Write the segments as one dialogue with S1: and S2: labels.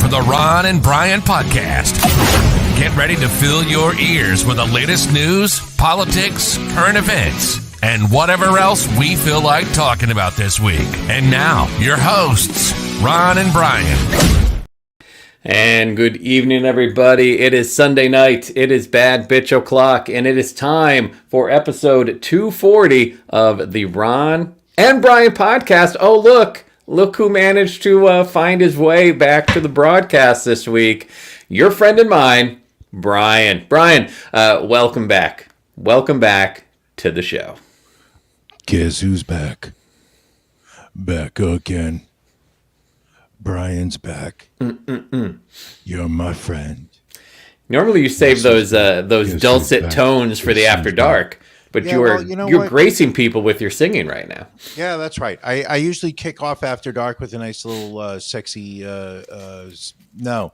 S1: the Ron and Brian podcast. Get ready to fill your ears with the latest news, politics, current events, and whatever else we feel like talking about this week. And now, your hosts, Ron and Brian.
S2: And good evening, everybody. It is Sunday night. It is Bad Bitch O'Clock, and it is time for episode 240 of the Ron and Brian podcast. Oh, look who managed to find his way back to the broadcast this week. Your friend and mine, Brian. Brian, welcome back. Welcome back to the show.
S3: Guess who's back? Back again. Brian's back. You're my friend.
S2: Normally you save those dulcet tones for the after dark, but you're gracing people with your singing right now.
S3: Yeah, that's right. I usually kick off after dark with a nice little sexy. No,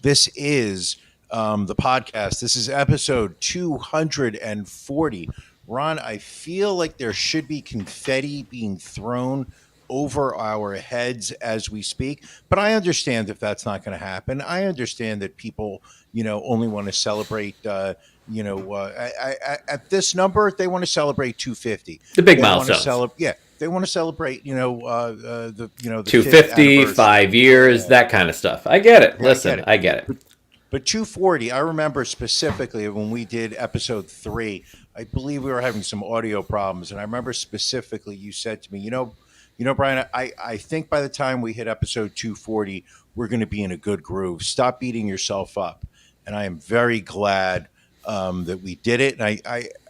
S3: this is the podcast. This is episode 240. Ron, I feel like there should be confetti being thrown over our heads as we speak, but I understand if that's not going to happen. I understand that people, only want to celebrate, at this number, they want to celebrate 250.
S2: The big milestones.
S3: They want to celebrate, the
S2: 250, 5 years, that kind of stuff. I get it. Listen, I get it.
S3: But 240, I remember specifically when we did episode 3, I believe we were having some audio problems, and I remember specifically you said to me, Brian, I think by the time we hit episode 240, we're going to be in a good groove. Stop beating yourself up. And I am very glad that we did it. And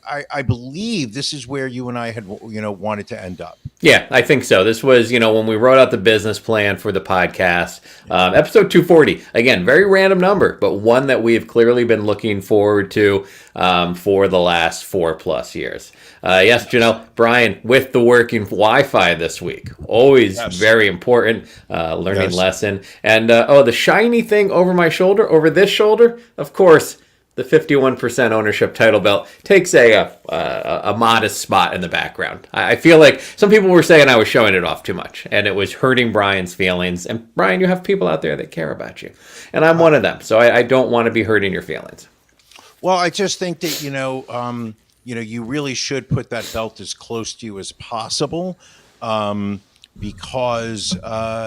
S3: I believe this is where you and I had, wanted to end up.
S2: Yeah, I think so. This was, when we wrote out the business plan for the podcast, episode 240. Again, very random number, but one that we have clearly been looking forward to for the last 4+ years. Yes, Brian, with the working Wi-Fi this week. Always very important learning lesson. And, the shiny thing over my shoulder, over this shoulder, of course, the 51% ownership title belt takes a modest spot in the background. I feel like some people were saying I was showing it off too much, and it was hurting Brian's feelings. And Brian, you have people out there that care about you, and I'm one of them. So I don't want to be hurting your feelings.
S3: Well, I just think that you really should put that belt as close to you as possible, because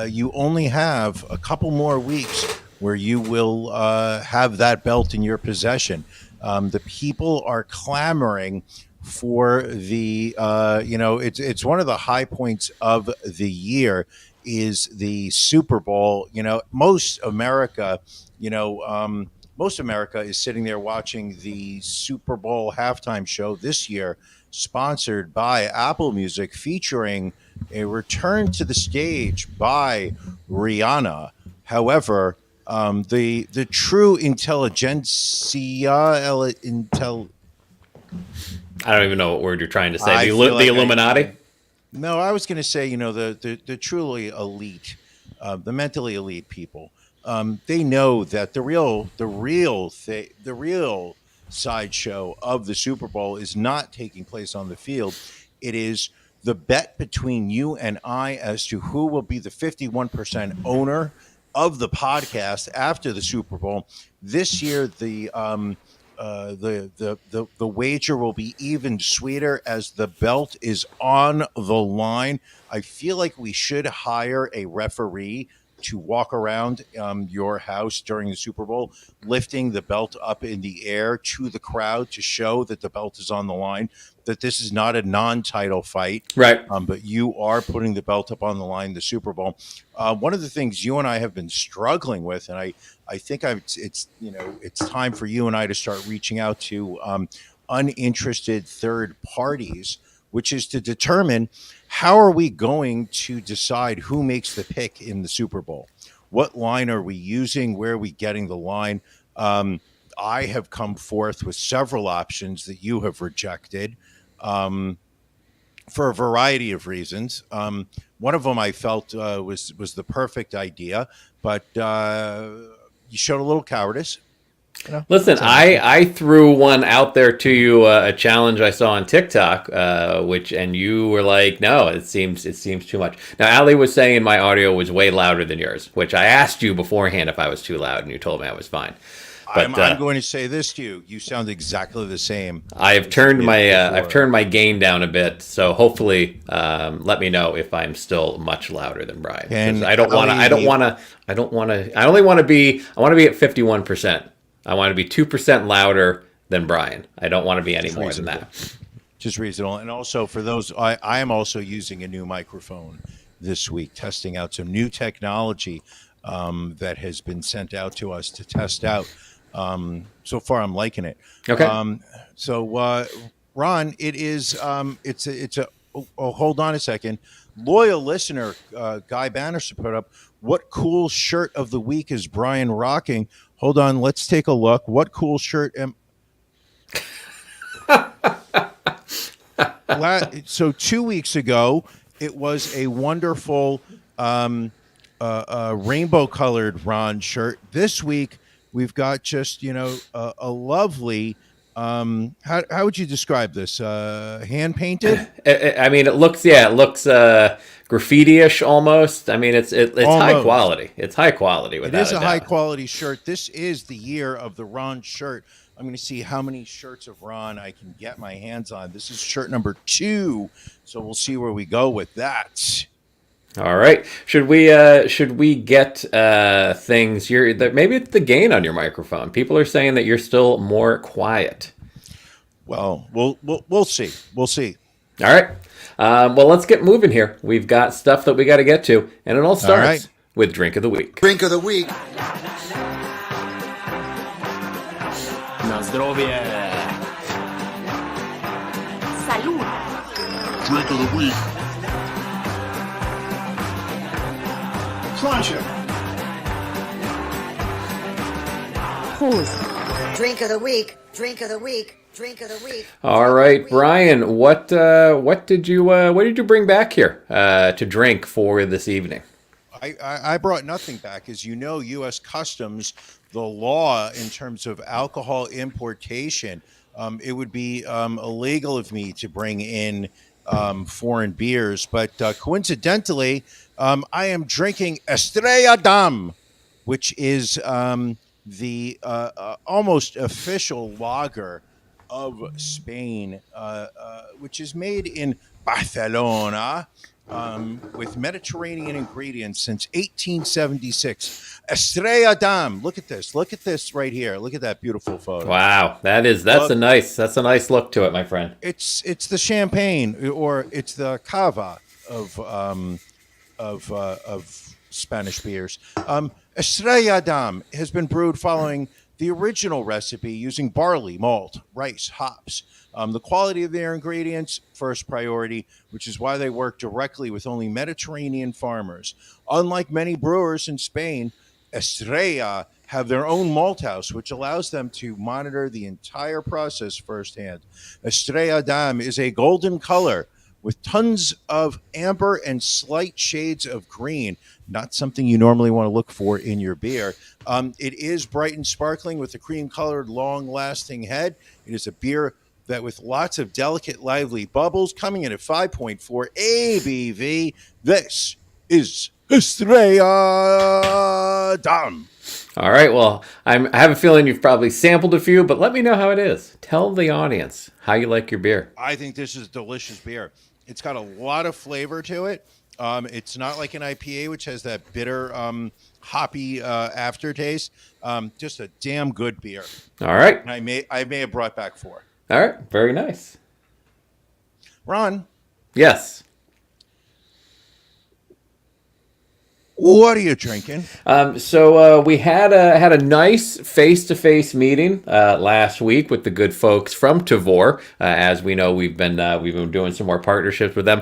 S3: you only have a couple more weeks where you will have that belt in your possession. The people are clamoring for the, it's one of the high points of the year is the Super Bowl. Most America is sitting there watching the Super Bowl halftime show this year, sponsored by Apple Music, featuring a return to the stage by Rihanna. However, the true intelligentsia, I
S2: don't even know what word you're trying to say. The Illuminati?
S3: No, I was going to say, the truly elite, the mentally elite people. They know that the real sideshow of the Super Bowl is not taking place on the field. It is the bet between you and I as to who will be the 51% owner of the podcast after the Super Bowl. This year, the wager will be even sweeter as the belt is on the line. I feel like we should hire a referee to walk around your house during the Super Bowl, lifting the belt up in the air to the crowd to show that the belt is on the line, that this is not a non-title fight,
S2: right?
S3: But you are putting the belt up on the line, the Super Bowl. One of the things you and I have been struggling with, and I think it's time for you and I to start reaching out to uninterested third parties, which is to determine how are we going to decide who makes the pick in the Super Bowl? What line are we using? Where are we getting the line? I have come forth with several options that you have rejected for a variety of reasons. One of them I felt was the perfect idea, but you showed a little cowardice.
S2: Listen, I threw one out there to you, a challenge I saw on TikTok, and you were like, no, it seems too much. Now, Ali was saying my audio was way louder than yours, which I asked you beforehand if I was too loud, and you told me I was fine. But
S3: I'm going to say this to you: you sound exactly the same.
S2: I've turned my gain down a bit, so hopefully, let me know if I'm still much louder than Brian.
S3: And
S2: I only want to be at 51%. I want to be 2% louder than Brian. I don't want to be any more than that.
S3: Just reasonable. And also for those, I am also using a new microphone this week, testing out some new technology that has been sent out to us to test out. So far, I'm liking it.
S2: Okay.
S3: Ron, it is. Hold on a second. Loyal listener, Guy Bannister put up, what cool shirt of the week is Brian rocking? Hold on, let's take a look. What cool shirt am? So 2 weeks ago, it was a wonderful rainbow-colored Ron shirt. This week, we've got just a lovely. How would you describe this? Hand painted?
S2: I mean, it looks graffiti-ish almost. I mean, it's high quality. It's high quality.
S3: It is a high quality shirt. This is the year of the Ron shirt. I'm going to see how many shirts of Ron I can get my hands on. This is shirt number 2, so we'll see where we go with that.
S2: All right. Should we get things? Maybe it's the gain on your microphone. People are saying that you're still more quiet.
S3: Well, we'll see. We'll see.
S2: All right. Well, let's get moving here. We've got stuff that we got to get to, and it all starts with Drink of the Week.
S4: Drink of the Week.
S5: Na zdrowie.
S6: Salud.
S4: Drink of the Week.
S5: Sláinte.
S6: Prost.
S7: Drink of the week. Drink of the week. Drink of the week.
S2: All right, Brian. What did you bring back here to drink for this evening?
S3: I brought nothing back. As you know, U.S. Customs, the law in terms of alcohol importation, it would be illegal of me to bring in foreign beers. But coincidentally, I am drinking Estrella Damm, which is the almost official lager of Spain, which is made in Barcelona with Mediterranean ingredients since 1876. Estrella Damm. Look at this. Look at this right here. Look at that beautiful photo.
S2: Wow, that's a nice look to it, my friend.
S3: It's the champagne, or it's the cava of Spanish beers. Estrella Damm has been brewed following the original recipe using barley, malt, rice, hops. The quality of their ingredients, first priority, which is why they work directly with only Mediterranean farmers. Unlike many brewers in Spain, Estrella have their own malt house, which allows them to monitor the entire process firsthand. Estrella Damm is a golden color with tons of amber and slight shades of green. Not something you normally want to look for in your beer. It is bright and sparkling with a cream-colored, long-lasting head. It is a beer that with lots of delicate, lively bubbles, coming in at 5.4 ABV. This is Estrella Damm.
S2: All right. Well, I have a feeling you've probably sampled a few, but let me know how it is. Tell the audience how you like your beer.
S3: I think this is delicious beer. It's got a lot of flavor to it. It's not like an IPA, which has that bitter, hoppy aftertaste. Just a damn good beer.
S2: All right.
S3: And I may have brought back 4.
S2: All right. Very nice.
S3: Ron,
S2: Yes.
S3: what are you drinking?
S2: So we had a nice face-to-face meeting last week with the good folks from Tavor. As we know, we've been doing some more partnerships with them.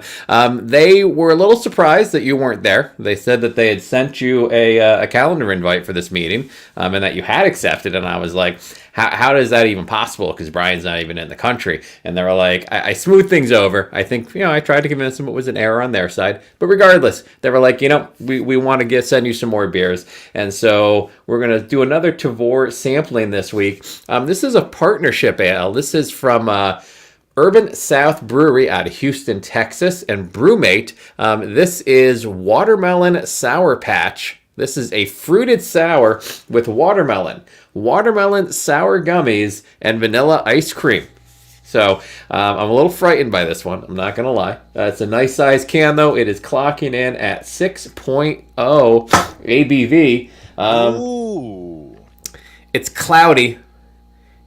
S2: They were a little surprised that you weren't there. They said that they had sent you a calendar invite for this meeting, and that you had accepted. And I was like, how is that even possible? Because Brian's not even in the country. And they were like, I smoothed things over. I think I tried to convince them it was an error on their side, but regardless, they were like, we want to send you some more beers. And so we're going to do another Tavour sampling this week. This is a partnership ale. This is from Urban South Brewery out of Houston, Texas, and Brewmate. This is Watermelon Sour Patch. This is a fruited sour with watermelon sour gummies, and vanilla ice cream. So I'm a little frightened by this one. I'm not going to lie. It's a nice size can, though. It is clocking in at 6.0 ABV.
S3: Ooh.
S2: It's cloudy.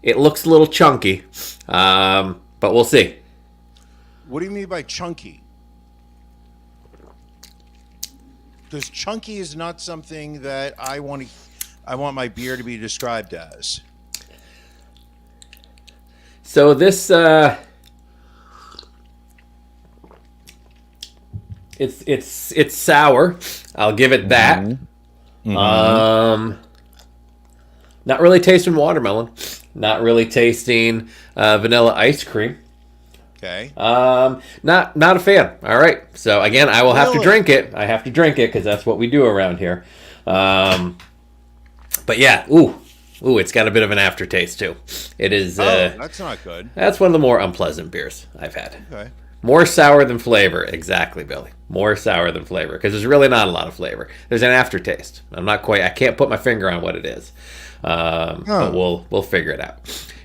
S2: It looks a little chunky, but we'll see.
S3: What do you mean by chunky? Because chunky is not something that I want my beer to be described as.
S2: So this it's sour. I'll give it that. Mm-hmm. Not really tasting watermelon. Not really tasting vanilla ice cream.
S3: Okay.
S2: Not a fan. All right. So again, I will have to drink it. I have to drink it because that's what we do around here. But yeah, ooh, it's got a bit of an aftertaste too. It is.
S3: That's not good.
S2: That's one of the more unpleasant beers I've had.
S3: Okay.
S2: More sour than flavor. Exactly, Billy. More sour than flavor because there's really not a lot of flavor. There's an aftertaste. I can't put my finger on what it is. But we'll figure it out.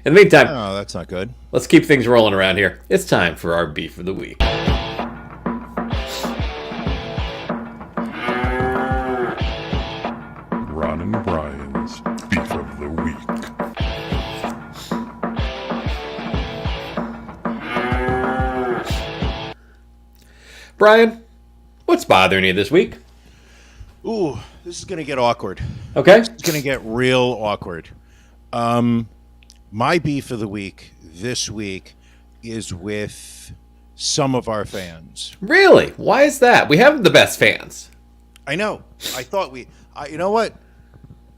S2: In the meantime,
S3: that's not good.
S2: Let's keep things rolling around here. It's time for our beef of the week.
S4: Ron and Brian's beef of the week.
S2: Brian, what's bothering you this week?
S3: Ooh, this is going to get awkward.
S2: Okay.
S3: It's going to get real awkward. My beef of the week this week is with some of our fans.
S2: Really? Why is that? We have the best fans.
S3: I know. You know what?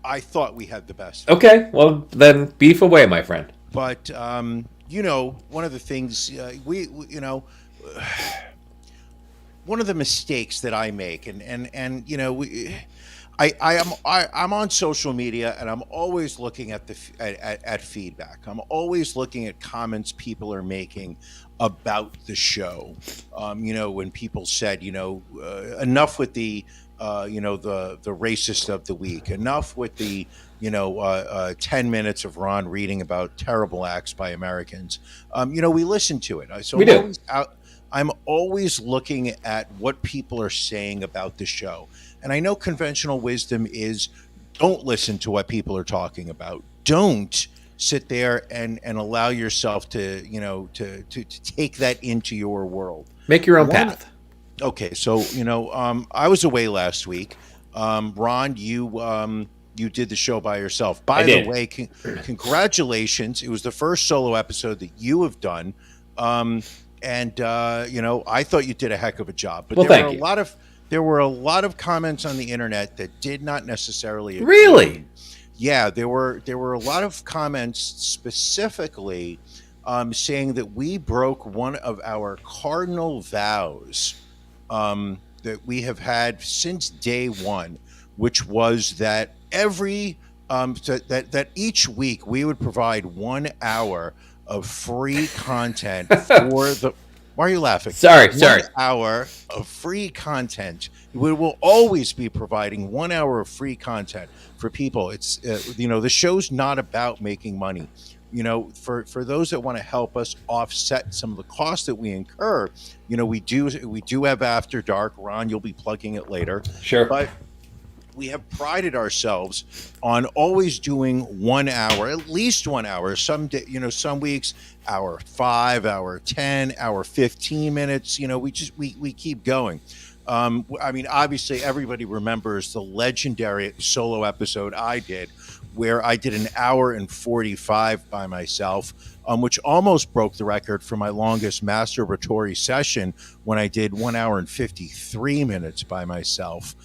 S3: I thought we had the best.
S2: Okay. Well, then beef away, my friend.
S3: But, one of the things one of the mistakes that I make, I'm on social media and I'm always looking at at feedback. I'm always looking at comments people are making about the show. When people said, enough with the racist of the week, enough with the 10 minutes of Ron reading about terrible acts by Americans. We listen to it. So
S2: we do.
S3: I'm always looking at what people are saying about the show. And I know conventional wisdom is don't listen to what people are talking about. Don't sit there and allow yourself to take that into your world.
S2: Make your own path.
S3: Okay, so I was away last week. Ron, you did the show by yourself. By the way, congratulations! It was the first solo episode that you have done, and I thought you did a heck of a job. But there were a lot of comments on the internet that did not necessarily agree.
S2: Really?
S3: Yeah, there were a lot of comments specifically saying that we broke one of our cardinal vows that we have had since day one, which was that that each week we would provide 1 hour of free content for the. Why are you laughing?
S2: Sorry.
S3: 1 hour of free content. We will always be providing 1 hour of free content for people. It's the show's not about making money. For those that want to help us offset some of the costs that we incur, we do have After Dark. Ron, you'll be plugging it later.
S2: Sure.
S3: But we have prided ourselves on always doing 1 hour, at least 1 hour. Some weeks, hour 5, hour 10, hour 15 minutes. We keep going. Obviously, everybody remembers the legendary solo episode I did, where I did an hour and 45 by myself, which almost broke the record for my longest masturbatory session when I did 1 hour and 53 minutes by myself.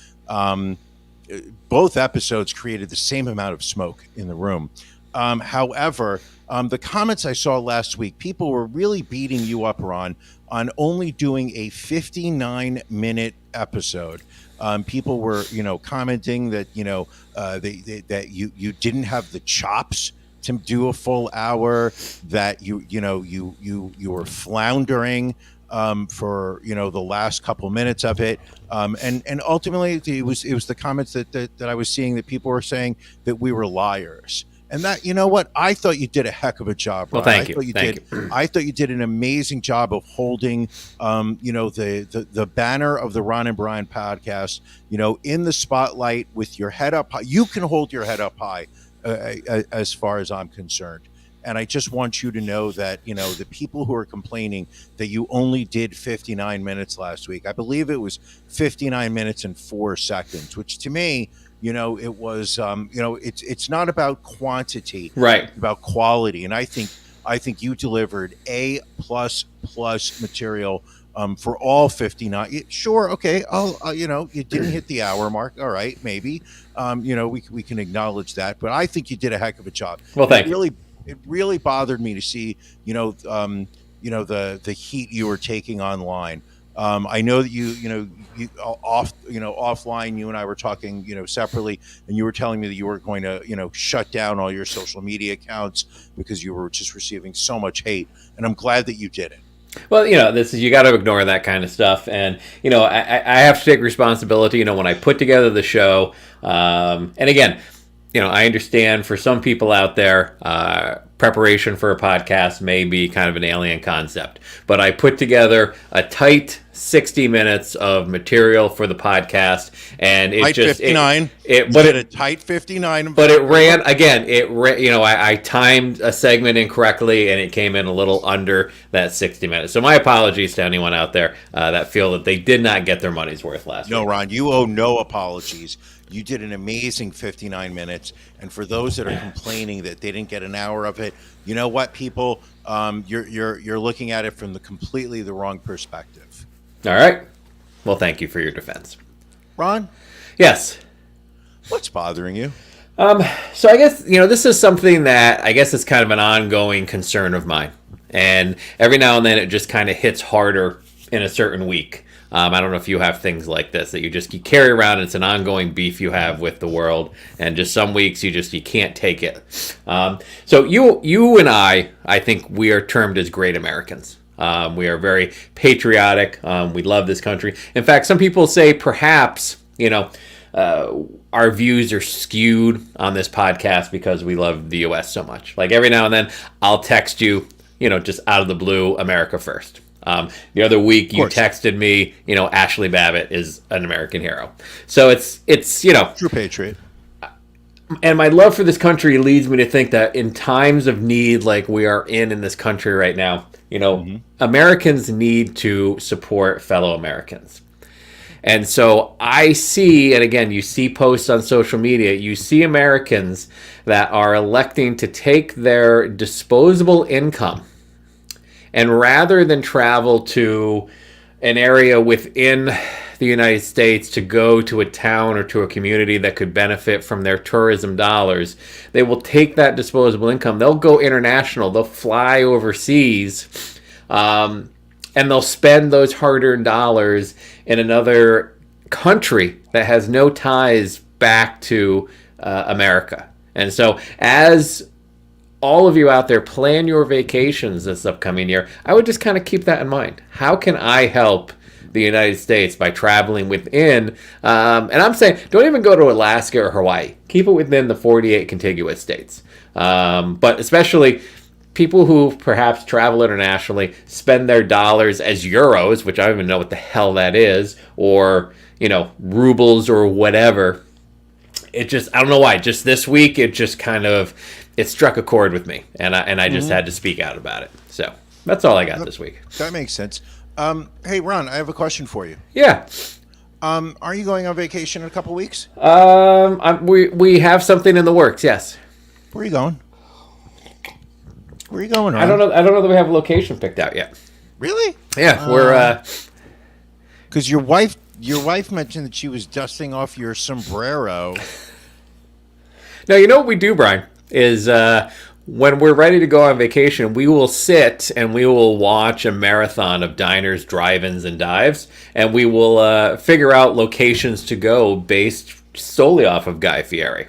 S3: Both episodes created the same amount of smoke in the room. However, the comments I saw last week, people were really beating you up, Ron, on only doing a 59-minute episode. People were, commenting that, that you didn't have the chops to do a full hour, that you were floundering for the last couple minutes of it, and ultimately it was the comments that I was seeing, that people were saying that we were liars. And that, what, I thought you did a heck of a job, Ron.
S2: Well, thank you.
S3: I thought you did an amazing job of holding, the banner of the Ron and Brian podcast, in the spotlight with your head up high. You can hold your head up high, as far as I'm concerned. And I just want you to know that, the people who are complaining that you only did 59 minutes last week, I believe it was 59 minutes and 4 seconds, which to me, it was, it's not about quantity,
S2: right?
S3: It's about quality. And I think you delivered A++ material for all 59. Sure. Okay. You didn't hit the hour mark. All right. Maybe, we can acknowledge that, but I think you did a heck of a job.
S2: Well, thank you.
S3: It really bothered me to see, the heat you were taking online. I know that you offline, you and I were talking, separately, and you were telling me that you were going to, shut down all your social media accounts because you were just receiving so much hate. And I'm glad that you did it.
S2: Well, you got to ignore that kind of stuff. And, I have to take responsibility, when I put together the show. And again, I understand for some people out there, preparation for a podcast may be kind of an alien concept. But I put together a tight 60 minutes of material for the podcast, and it
S3: tight
S2: just
S3: 59.
S2: But
S3: a tight 59.
S2: But it ran again. I timed a segment incorrectly, and it came in a little under that 60 minutes. So my apologies to anyone out there that feel that they did not get their money's worth last week.
S3: No, Ron, you owe no apologies. You did an amazing 59 minutes. And for those that are complaining that they didn't get an hour of it, you know what, people? You're looking at it from completely the wrong perspective.
S2: All right. Well, thank you for your defense.
S3: Ron?
S2: Yes.
S3: What's bothering you?
S2: So I guess, this is something that I guess is kind of an ongoing concern of mine. And every now and then it just kind of hits harder in a certain week. I don't know if you have things like this that you carry around, and it's an ongoing beef you have with the world, and just some weeks you can't take it. So you and I think we are termed as great Americans. We are very patriotic. We love this country. In fact, some people say perhaps, our views are skewed on this podcast because we love the U.S. so much. Like every now and then I'll text you, just out of the blue, America first. The other week you texted me, Ashley Babbitt is an American hero. So it's
S3: true patriot.
S2: And my love for this country leads me to think that in times of need like we are in this country right now, Americans need to support fellow Americans. And so I see, and again, you see posts on social media, you see Americans that are electing to take their disposable income, and rather than travel to an area within the United States to go to a town or to a community that could benefit from their tourism dollars, they will take that disposable income. They'll go international. They'll fly overseas, and they'll spend those hard-earned dollars in another country that has no ties back to America. And so as all of you out there plan your vacations this upcoming year, I would just kind of keep that in mind. How can I help the United States by traveling within, and I'm saying don't even go to Alaska or Hawaii. Keep it within the 48 contiguous states. But especially people who perhaps travel internationally, spend their dollars as euros, which I don't even know what the hell that is, or, rubles or whatever. It just, I don't know why, just this week, it just kind of, it struck a chord with me, and I just had to speak out about it. So that's all I got this week.
S3: That makes sense. Hey, Ron, I have a question for you.
S2: Yeah.
S3: Are you going on vacation in a couple weeks?
S2: We have something in the works, yes.
S3: Where are you going? Where are you going, Ron?
S2: I don't know that we have a location picked out yet.
S3: Really?
S2: Yeah, we're
S3: because your wife mentioned that she was dusting off your sombrero.
S2: Now, you know what we do, Brian, is when we're ready to go on vacation, we will sit and we will watch a marathon of diners, drive-ins, and dives, and we will figure out locations to go based solely off of Guy Fieri.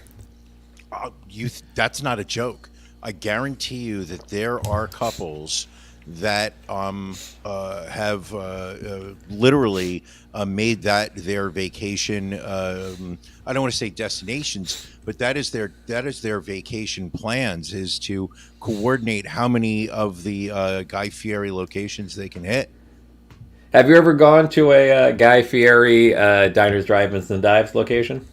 S3: That's not a joke. I guarantee you that there are couples that have literally made that their vacation. I don't want to say destinations, but that is their vacation plans, is to coordinate how many of the Guy Fieri locations they can hit.
S2: Have you ever gone to a Guy Fieri diners, drive-ins, and dives location?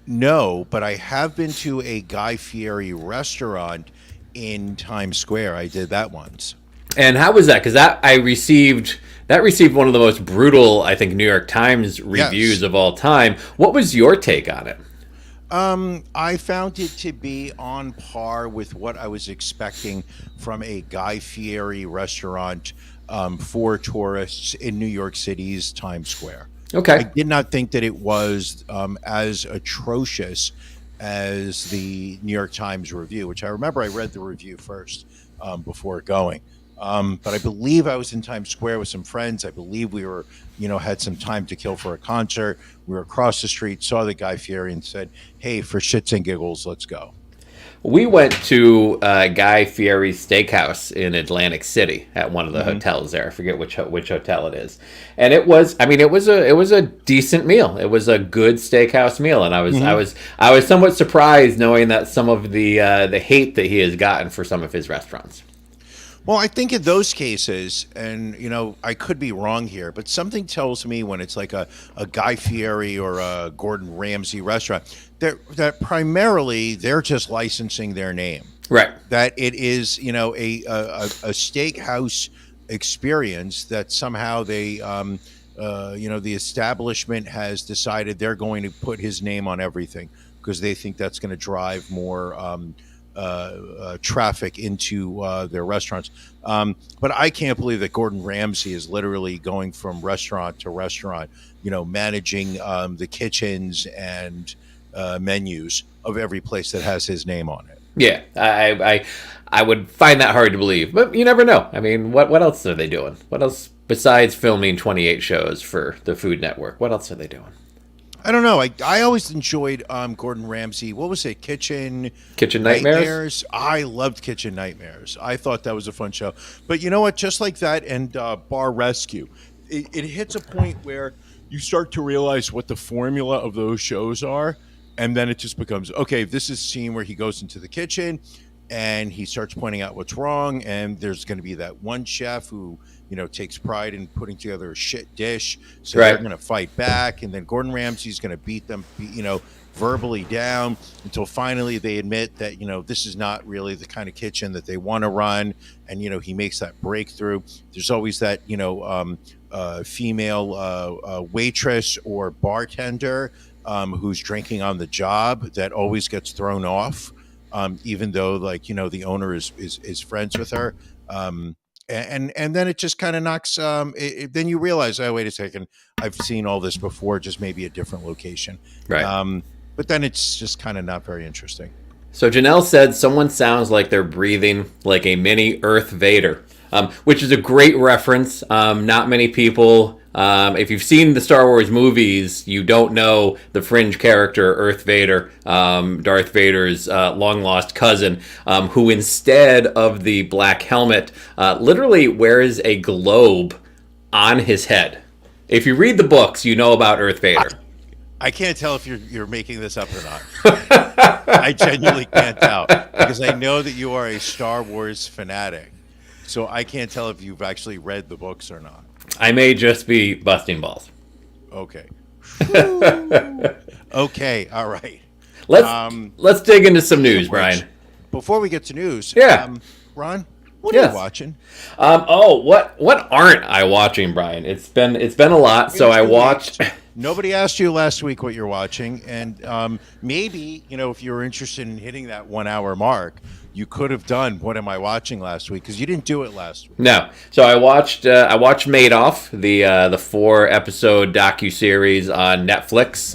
S3: No, but I have been to a Guy Fieri restaurant in Times Square. I did that once.
S2: And how was that? Because that received one of the most brutal, I think, New York Times reviews of all time. What was your take on it?
S3: I found it to be on par with what I was expecting from a Guy Fieri restaurant for tourists in New York City's Times Square.
S2: Okay.
S3: I did not think that it was as atrocious as the New York Times review, which I remember I read the review first before going. But I believe I was in Times Square with some friends. I believe we were, had some time to kill for a concert. We were across the street, saw the Guy Fieri, and said, "Hey, for shits and giggles, let's go."
S2: We went to Guy Fieri's Steakhouse in Atlantic City at one of the hotels there. I forget which hotel it is, and it was a decent meal. It was a good steakhouse meal, and I was somewhat surprised knowing that some of the hate that he has gotten for some of his restaurants.
S3: Well, I think in those cases, and I could be wrong here, but something tells me when it's like a Guy Fieri or a Gordon Ramsay restaurant, that primarily they're just licensing their name.
S2: Right.
S3: That it is, a steakhouse experience that somehow they, the establishment has decided they're going to put his name on everything because they think that's going to drive more traffic into their restaurants. But I can't believe that Gordon Ramsay is literally going from restaurant to restaurant, managing the kitchens and menus of every place that has his name on it.
S2: Yeah, I would find that hard to believe, but you never know. I mean, what else are they doing? What else besides filming 28 shows for the Food Network? What else are they doing?
S3: I don't know. I always enjoyed Gordon Ramsay. What was it? Kitchen
S2: Nightmares?
S3: I loved Kitchen Nightmares. I thought that was a fun show. But you know what? Just like that and Bar Rescue, it hits a point where you start to realize what the formula of those shows are. And then it just becomes, okay, this is a scene where he goes into the kitchen and he starts pointing out what's wrong. And there's going to be that one chef who, takes pride in putting together a shit dish. So they're going to fight back. And then Gordon Ramsay's going to beat them, verbally down until finally they admit that, this is not really the kind of kitchen that they want to run. And, he makes that breakthrough. There's always that, female waitress or bartender who's drinking on the job that always gets thrown off, even though the owner is friends with her. And then it just kind of knocks. Then you realize, oh, wait a second, I've seen all this before, just maybe a different location.
S2: Right.
S3: But then it's just kind of not very interesting.
S2: So Janelle said someone sounds like they're breathing like a mini Earth Vader, which is a great reference. Not many people, if you've seen the Star Wars movies, you don't know the fringe character Earth Vader, Darth Vader's long-lost cousin, who instead of the black helmet, literally wears a globe on his head. If you read the books, you know about Earth Vader.
S3: I can't tell if you're making this up or not. I genuinely can't tell because I know that you are a Star Wars fanatic. So I can't tell if you've actually read the books or not.
S2: I may just be busting balls.
S3: Okay. Okay. All right.
S2: Let's dig into some news, Brian.
S3: Before we get to news, Ron, what are you watching?
S2: What aren't I watching, Brian? It's been a lot. So I watched.
S3: Nobody asked you last week what you're watching, and maybe if you were interested in hitting that 1 hour mark, you could have done What Am I Watching last week, because you didn't do it last week.
S2: No. So I watched Madoff, the 4-episode docuseries on Netflix,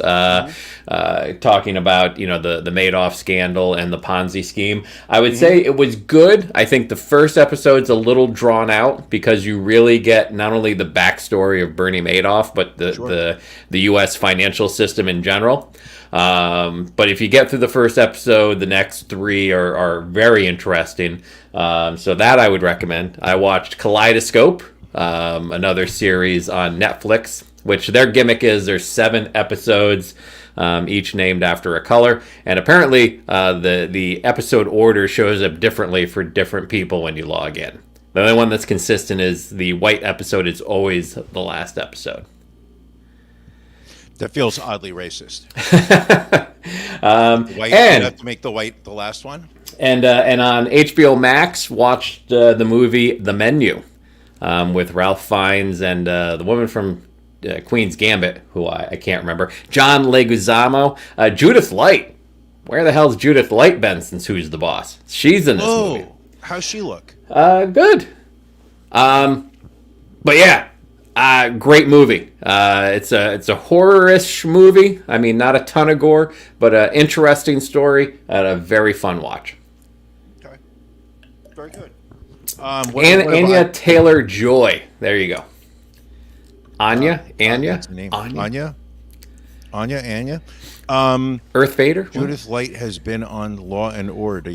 S2: talking about the Madoff scandal and the Ponzi scheme. I would say it was good. I think the first episode's a little drawn out because you really get not only the backstory of Bernie Madoff, but the U.S. financial system in general. But if you get through the first episode, the next 3 are very interesting. So that I would recommend. I watched Kaleidoscope, another series on Netflix, which their gimmick is there's 7 episodes, each named after a color. And apparently the episode order shows up differently for different people when you log in. The only one that's consistent is the white episode is always the last episode.
S3: That feels oddly racist. White,
S2: and
S3: you have to make the white the last one.
S2: And on HBO Max, watched the movie The Menu with Ralph Fiennes and the woman from Queen's Gambit, who I can't remember, John Leguizamo, Judith Light. Where the hell's Judith Light been since Who's the Boss? She's in this movie.
S3: How's she look?
S2: Good. But yeah. Great movie. It's a horror-ish movie. I mean, not a ton of gore, but an interesting story and a very fun watch.
S3: Okay, very good.
S2: Anya Taylor-Joy. There you go. Anya.
S3: That's the name. Anya.
S2: Earth Vader.
S3: Judith Light has been on Law and Order.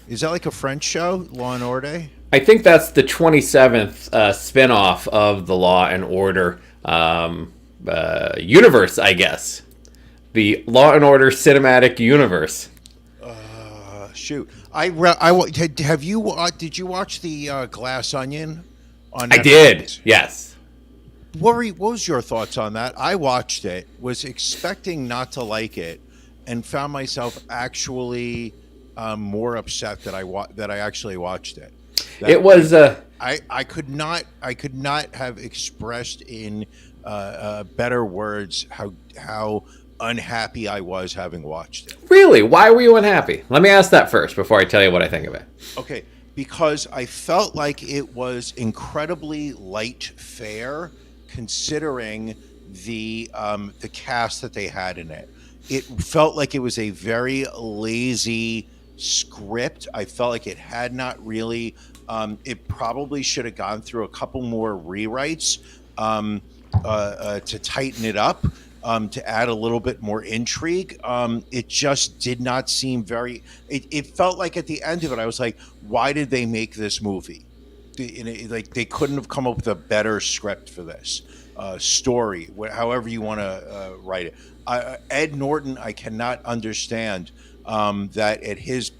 S3: Is that like a French show, Law and Order?
S2: I think that's the 27th spin-off of the Law and Order universe, I guess. The Law and Order cinematic universe.
S3: Shoot. Did you watch the Glass Onion on Netflix?
S2: I did, yes.
S3: What was your thoughts on that? I watched it, was expecting not to like it, and found myself actually more upset that I actually watched it.
S2: It was
S3: I could not have expressed in better words how unhappy I was having watched it.
S2: Really? Why were you unhappy? Let me ask that first before I tell you what I think of it.
S3: Okay, because I felt like it was incredibly light fare considering the cast that they had in it. It felt like it was a very lazy script. I felt like it had not really it probably should have gone through a couple more rewrites to tighten it up, to add a little bit more intrigue. It just did not seem very it felt like at the end of it I was like, why did they make this movie? Like they couldn't have come up with a better script for this story, however you want to write it. Ed Norton, I cannot understand that at his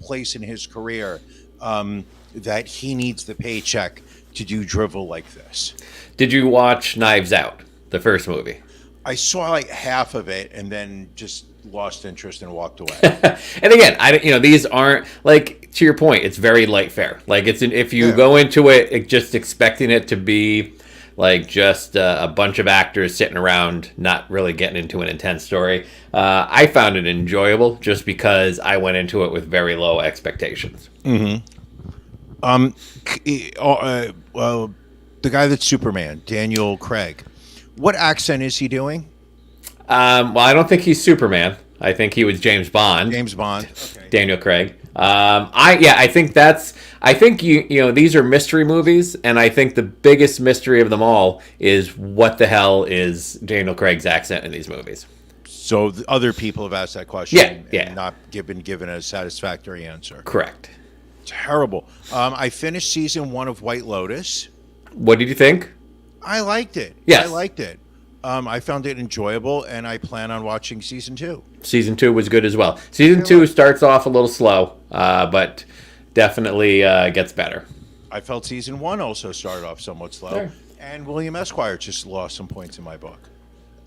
S3: place in his career, that he needs the paycheck to do drivel like this.
S2: Did you watch Knives Out, the first movie?
S3: I saw like half of it and then just lost interest and walked away.
S2: And again, these aren't, like, to your point, it's very light fare. Like, if you go into it just expecting it to be like just a bunch of actors sitting around not really getting into an intense story, I found it enjoyable just because I went into it with very low expectations.
S3: Mm-hmm. The guy that's Superman, Daniel Craig, what accent is he doing?
S2: Well, I don't think he's Superman. I think he was James Bond.
S3: Okay.
S2: Daniel Craig. I think these are mystery movies, and I think the biggest mystery of them all is what the hell is Daniel Craig's accent in these movies.
S3: So the other people have asked that question
S2: and
S3: not given a satisfactory answer.
S2: Correct.
S3: Terrible. I finished season 1 of White Lotus.
S2: What did you think?
S3: I liked it.
S2: Yes.
S3: I liked it. I found it enjoyable, and I plan on watching season 2.
S2: Season 2 was good as well. Season 2 starts off a little slow, but definitely gets better.
S3: I felt season 1 also started off somewhat slow,
S2: Sure.
S3: and William Esquire just lost some points in my book.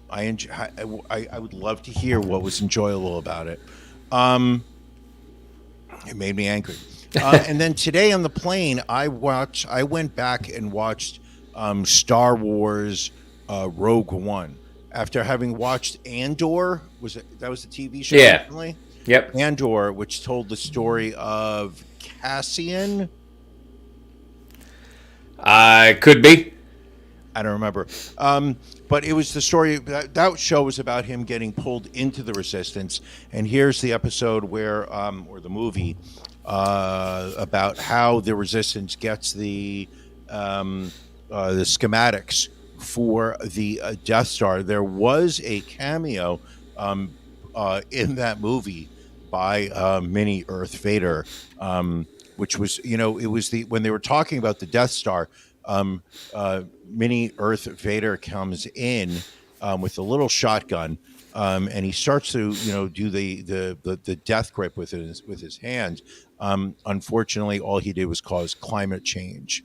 S3: I would love to hear what was enjoyable about it. It made me angry. And then today on the plane, I went back and watched Star Wars Rogue One. After having watched Andor, that was the TV show
S2: Yeah.
S3: recently?
S2: Yep.
S3: Andor, which told the story of Cassian.
S2: Could be.
S3: I don't remember. But it was the story that show was about him getting pulled into the resistance. And here's the episode where, or the movie, about how the resistance gets the schematics for the Death Star. There was a cameo in that movie by Mini Earth Vader, which was, it was when they were talking about the Death Star. Mini Earth Vader comes in with a little shotgun, and he starts to do the death grip with his hand. Unfortunately, all he did was cause climate change.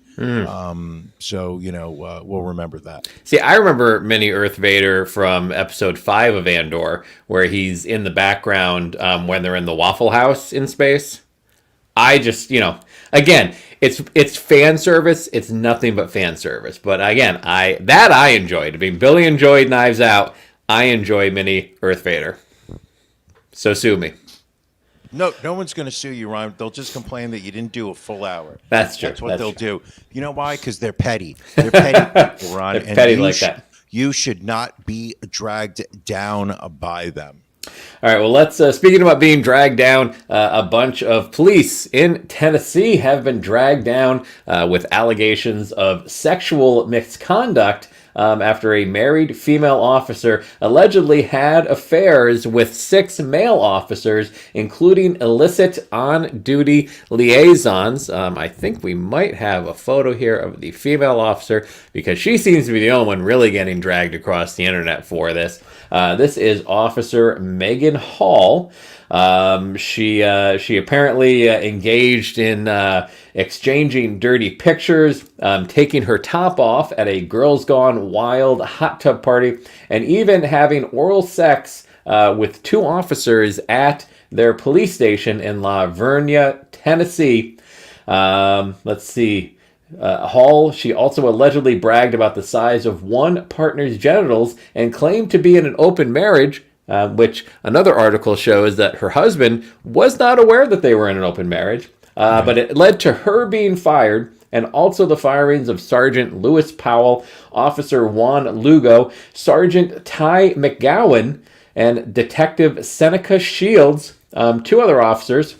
S3: So we'll remember that.
S2: See, I remember Mini Earth Vader from episode 5 of Andor, where he's in the background when they're in the Waffle House in space. I just, again, it's fan service. It's nothing but fan service. But again, I enjoyed. I mean, Billy enjoyed Knives Out. I enjoy Mini Earth Vader. So sue me.
S3: No one's going to sue you, Ron. They'll just complain that you didn't do a full hour.
S2: That's true.
S3: That's what they'll do. You know why? Because they're petty. They're petty people, Ron.
S2: They're petty like that.
S3: You should not be dragged down by them.
S2: All right, well, let's, speaking about being dragged down, a bunch of police in Tennessee have been dragged down with allegations of sexual misconduct after a married female officer allegedly had affairs with 6 male officers, including illicit on-duty liaisons. I think we might have a photo here of the female officer because she seems to be the only one really getting dragged across the internet for this. This is Officer Megan Hall. She apparently engaged in exchanging dirty pictures, taking her top off at a Girls Gone Wild hot tub party, and even having oral sex with 2 officers at their police station in La Vernia, Tennessee. Let's see. Hall, she also allegedly bragged about the size of one partner's genitals and claimed to be in an open marriage, which another article shows that her husband was not aware that they were in an open marriage. But it led to her being fired, and also the firings of Sergeant Lewis Powell, Officer Juan Lugo, Sergeant Ty McGowan, and Detective Seneca Shields. 2 other officers,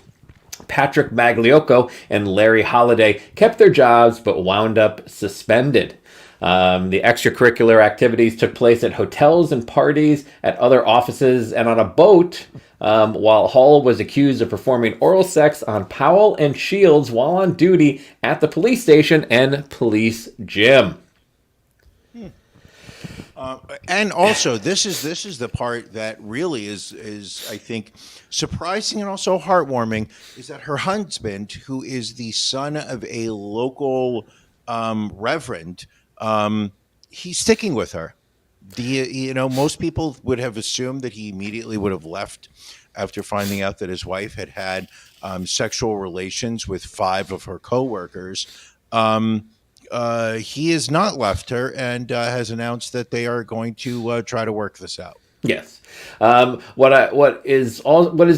S2: Patrick Magliocco and Larry Holliday, kept their jobs but wound up suspended. The extracurricular activities took place at hotels and parties, at other offices, and on a boat, while Hall was accused of performing oral sex on Powell and Shields while on duty at the police station and police gym.
S3: And also, this is the part that really is I think surprising and also heartwarming, is that her husband, who is the son of a local reverend, he's sticking with her. Most people would have assumed that he immediately would have left after finding out that his wife had sexual relations with 5 of her coworkers. He has not left her and has announced that they are going to try to work this out.
S2: Yes. What is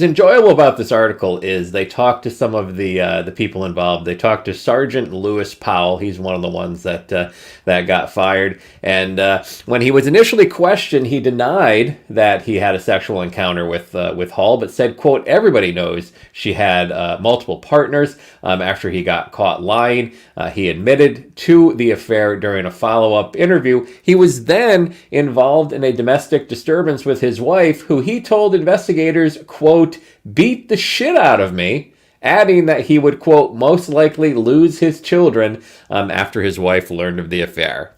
S2: enjoyable about this article is they talk to some of the people involved. They talk to Sergeant Lewis Powell. He's one of the ones that got fired. And when he was initially questioned, he denied that he had a sexual encounter with Hall, but said, quote, "Everybody knows she had multiple partners." After he got caught lying, he admitted to the affair during a follow-up interview. He was then involved in a domestic disturbance with his wife, who he told investigators, quote, "beat the shit out of me," adding that he would, quote, "most likely lose his children," after his wife learned of the affair.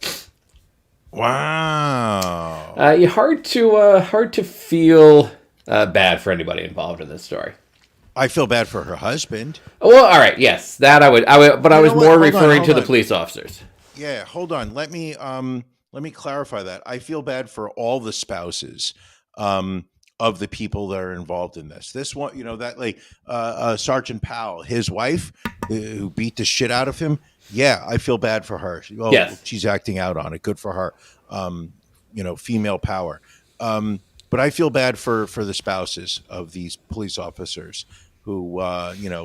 S3: Wow.
S2: Hard to feel bad for anybody involved in this story.
S3: I feel bad for her husband.
S2: Well, all right, yes, that I would, but I was more referring to the police officers.
S3: Yeah, hold on. Let me clarify that. I feel bad for all the spouses of the people that are involved in this. This one, Sergeant Powell, his wife, who beat the shit out of him. Yeah, I feel bad for her. Well,
S2: yes.
S3: She's acting out on it. Good for her. female power. But I feel bad for the spouses of these police officers who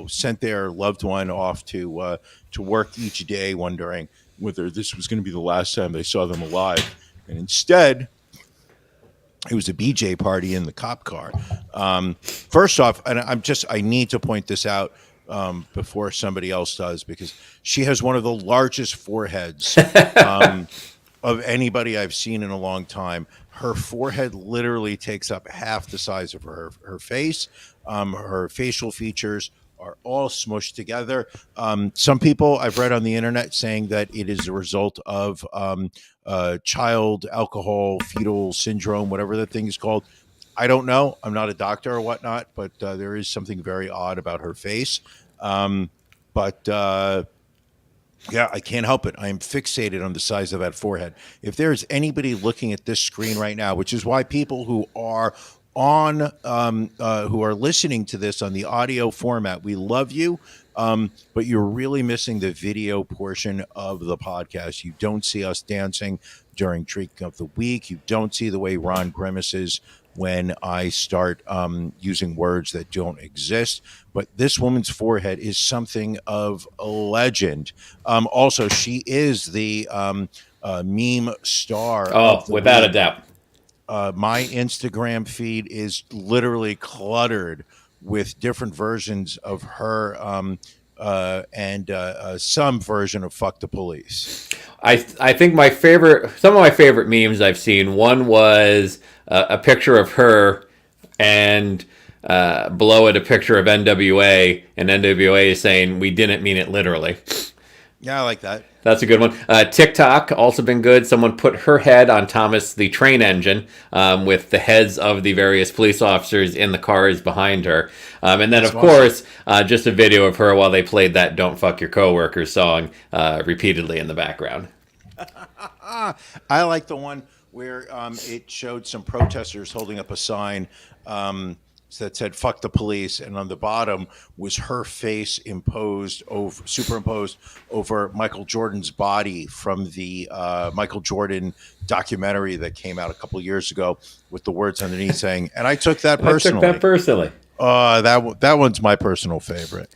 S3: sent their loved one off to work each day, wondering whether this was going to be the last time they saw them alive, and instead it was a BJ party in the cop car. First off, and I need to point this out before somebody else does, because she has one of the largest foreheads of anybody I've seen in a long time. Her forehead literally takes up half the size of her face. Her facial features are all smushed together. Some people I've read on the internet saying that it is a result of child alcohol fetal syndrome, whatever the thing is called. I don't know. I'm not a doctor or whatnot, but there is something very odd about her face. Yeah, I can't help it. I am fixated on the size of that forehead. If there is anybody looking at this screen right now, which is why people who are who are listening to this on the audio format, we love you, but you're really missing the video portion of the podcast. You don't see us dancing during Drink of the Week. You don't see the way Ron grimaces when I start using words that don't exist. But this woman's forehead is something of a legend. Also, she is the meme star.
S2: Oh, without a doubt.
S3: My Instagram feed is literally cluttered with different versions of her and some version of "fuck the police."
S2: I think some of my favorite memes I've seen. One was a picture of her, and below it a picture of NWA, and NWA is saying, "We didn't mean it literally."
S3: Yeah, I like that.
S2: That's a good one. TikTok also been good. Someone put her head on Thomas the train engine with the heads of the various police officers in the cars behind her. And then, of course, just a video of her while they played that "Don't Fuck Your Coworkers" song repeatedly in the background.
S3: I like the one where it showed some protesters holding up a sign that said "fuck the police," and on the bottom was her face superimposed over Michael Jordan's body from the Michael Jordan documentary that came out a couple of years ago, with the words underneath saying, "And I took that personally." That one's my personal favorite.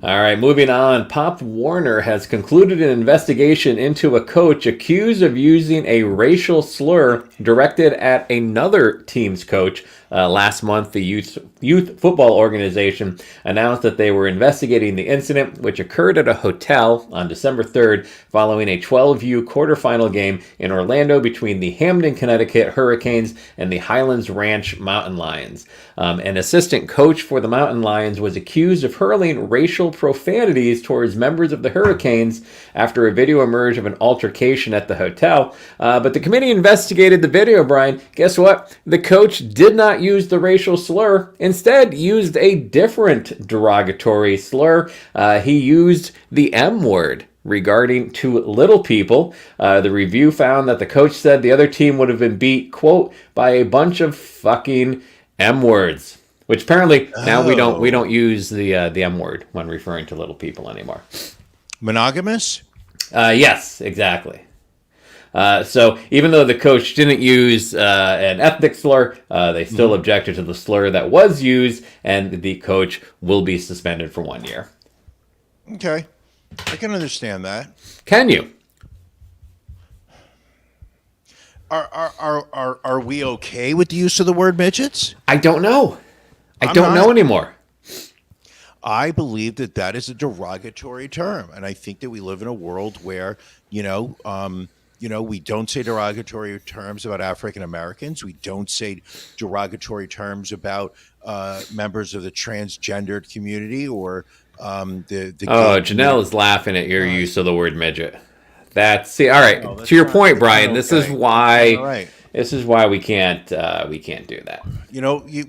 S2: All right, moving on. Pop Warner has concluded an investigation into a coach accused of using a racial slur directed at another team's coach. Last month, the youth football organization announced that they were investigating the incident, which occurred at a hotel on December 3rd following a 12U quarterfinal game in Orlando between the Hamden, Connecticut Hurricanes and the Highlands Ranch Mountain Lions. An assistant coach for the Mountain Lions was accused of hurling racial profanities towards members of the Hurricanes after a video emerged of an altercation at the hotel. But the committee investigated the video, Brian. Guess what? The coach did not use the racial slur, instead used a different derogatory slur. He used the M word regarding to little people. The review found that the coach said the other team would have been beat, quote, by a bunch of fucking M words, which apparently now we don't use the M word when referring to little people anymore.
S3: Monogamous?
S2: Yes, exactly. So even though the coach didn't use an ethnic slur, they still objected to the slur that was used, and the coach will be suspended for 1 year.
S3: Okay. I can understand that.
S2: Can you?
S3: Are we okay with the use of the word midgets?
S2: I don't know. I don't know anymore.
S3: I believe that is a derogatory term, and I think that we live in a world where we don't say derogatory terms about African Americans. We don't say derogatory terms about members of the transgendered community or the.
S2: Janelle is laughing at your use of the word midget. All right. No, to your point, Brian. This is why. This is why we can't do that.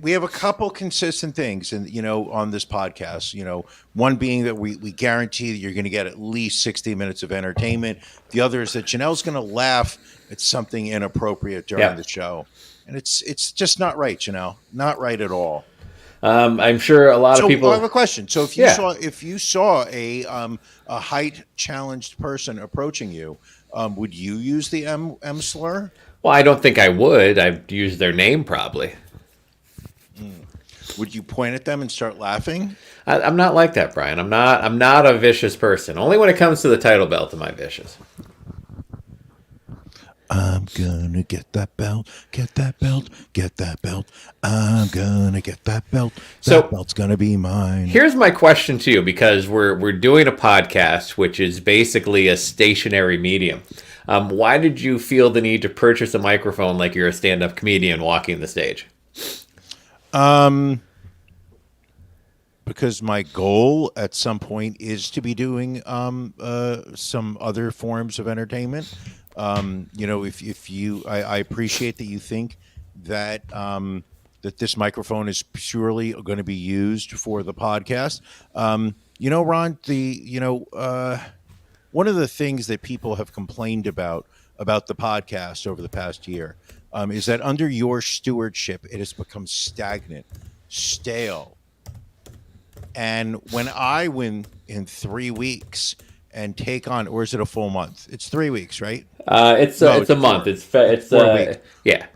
S3: We have a couple consistent things, and on this podcast. One being that we guarantee that you're going to get at least 60 minutes of entertainment. The other is that Janelle's going to laugh at something inappropriate during the show, and it's just not right, Janelle. Not right at all.
S2: I'm sure a lot of people.
S3: I have a question. So if you saw a height challenged person approaching you, would you use the M slur?
S2: Well, I don't think I would. I'd use their name probably.
S3: Would you point at them and start laughing?
S2: I'm not like that, Brian. I'm not a vicious person. Only when it comes to the title belt am I vicious.
S3: I'm gonna get that belt, get that belt, get that belt. I'm gonna get that belt. That belt's gonna be mine.
S2: Here's my question to you, because we're doing a podcast, which is basically a stationary medium. Why did you feel the need to purchase a microphone like you're a stand-up comedian walking the stage?
S3: Because my goal at some point is to be doing some other forms of entertainment. If you, I appreciate that you think that that this microphone is purely going to be used for the podcast. Ron, one of the things that people have complained about the podcast over the past year is that under your stewardship, it has become stagnant, stale. And when I win in 3 weeks and take on, or is it a full month? It's 3 weeks, right?
S2: It's a month. It's 4 weeks. Yeah.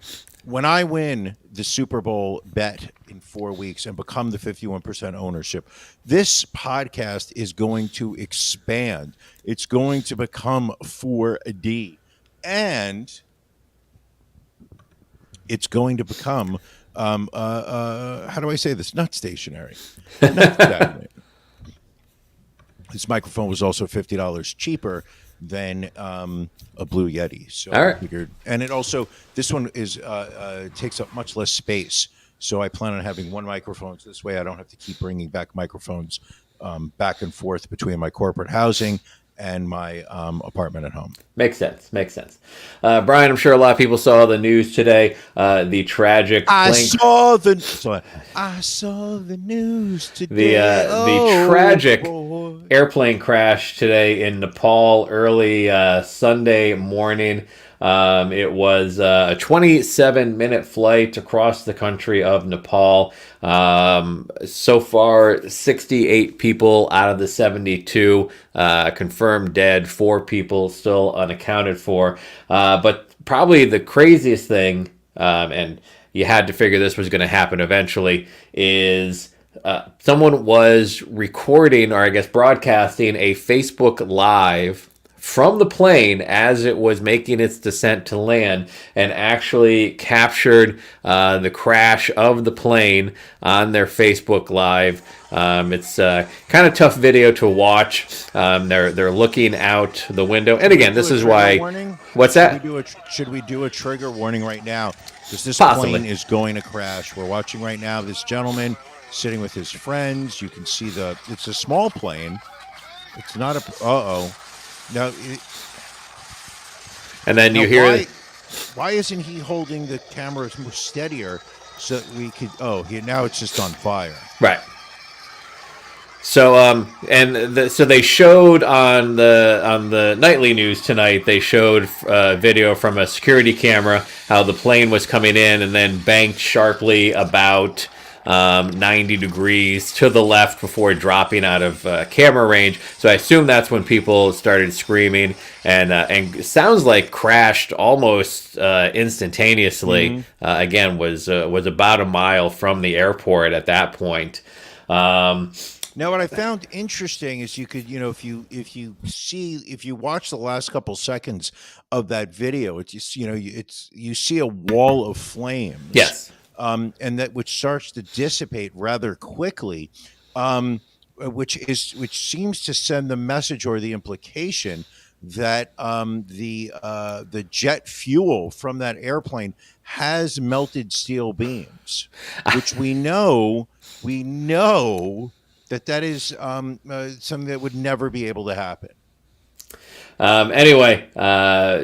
S3: When I win the Super Bowl bet in 4 weeks and become the 51% ownership, this podcast is going to expand. It's going to become 4D, and it's going to become how do I say this? Not stationary. Not stagnant. This microphone was also $50 cheaper than a Blue Yeti. So
S2: all right.
S3: I figured, and it also, this one is takes up much less space. So I plan on having one microphone. So this way I don't have to keep bringing back microphones back and forth between my corporate housing and my apartment at home.
S2: Makes sense. Brian, I'm sure a lot of people saw the news today. The tragic.
S3: I saw the news today.
S2: The tragic airplane crash today in Nepal early Sunday morning. It was a 27-minute flight across the country of Nepal. So far, 68 people out of the 72 confirmed dead, 4 people still unaccounted for. But probably the craziest thing, and you had to figure this was going to happen eventually, is someone was recording, or I guess broadcasting, a Facebook Live from the plane as it was making its descent to land, and actually captured the crash of the plane on their Facebook Live. It's kind of tough video to watch. They're looking out the window, and again, this is why.
S3: Warning?
S2: What's that?
S3: Should we do a trigger warning right now? Because this
S2: Possibly.
S3: plane is going to crash. We're watching right now this gentleman sitting with his friends. You can see it's a small plane. It's not a. Now,
S2: And then you hear.
S3: Why isn't he holding the camera more steadier so that we could? Oh, now it's just on fire.
S2: Right. So so they showed on the nightly news tonight. They showed video from a security camera how the plane was coming in and then banked sharply about 90 degrees to the left before dropping out of camera range. So I assume that's when people started screaming, and it sounds like crashed almost instantaneously.
S3: Mm-hmm.
S2: Again, was about a mile from the airport at that point.
S3: Now, what I found interesting is you could, if you watch the last couple seconds of that video, you see a wall of flames.
S2: Yes.
S3: And that which starts to dissipate rather quickly, which seems to send the message or the implication that the jet fuel from that airplane has melted steel beams, which we know that is something that would never be able to happen.
S2: Anyway,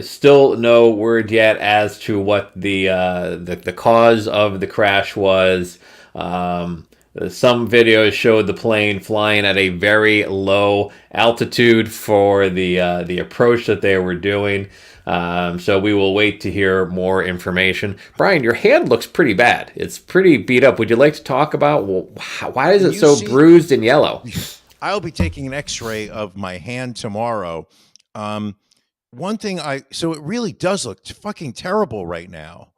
S2: still no word yet as to what the cause of the crash was. Some videos showed the plane flying at a very low altitude for the approach that they were doing. So we will wait to hear more information. Brian, your hand looks pretty bad. It's pretty beat up. Would you like to talk about why is it so bruised and yellow?
S3: I'll be taking an X-ray of my hand tomorrow. one thing so it really does look fucking terrible right now.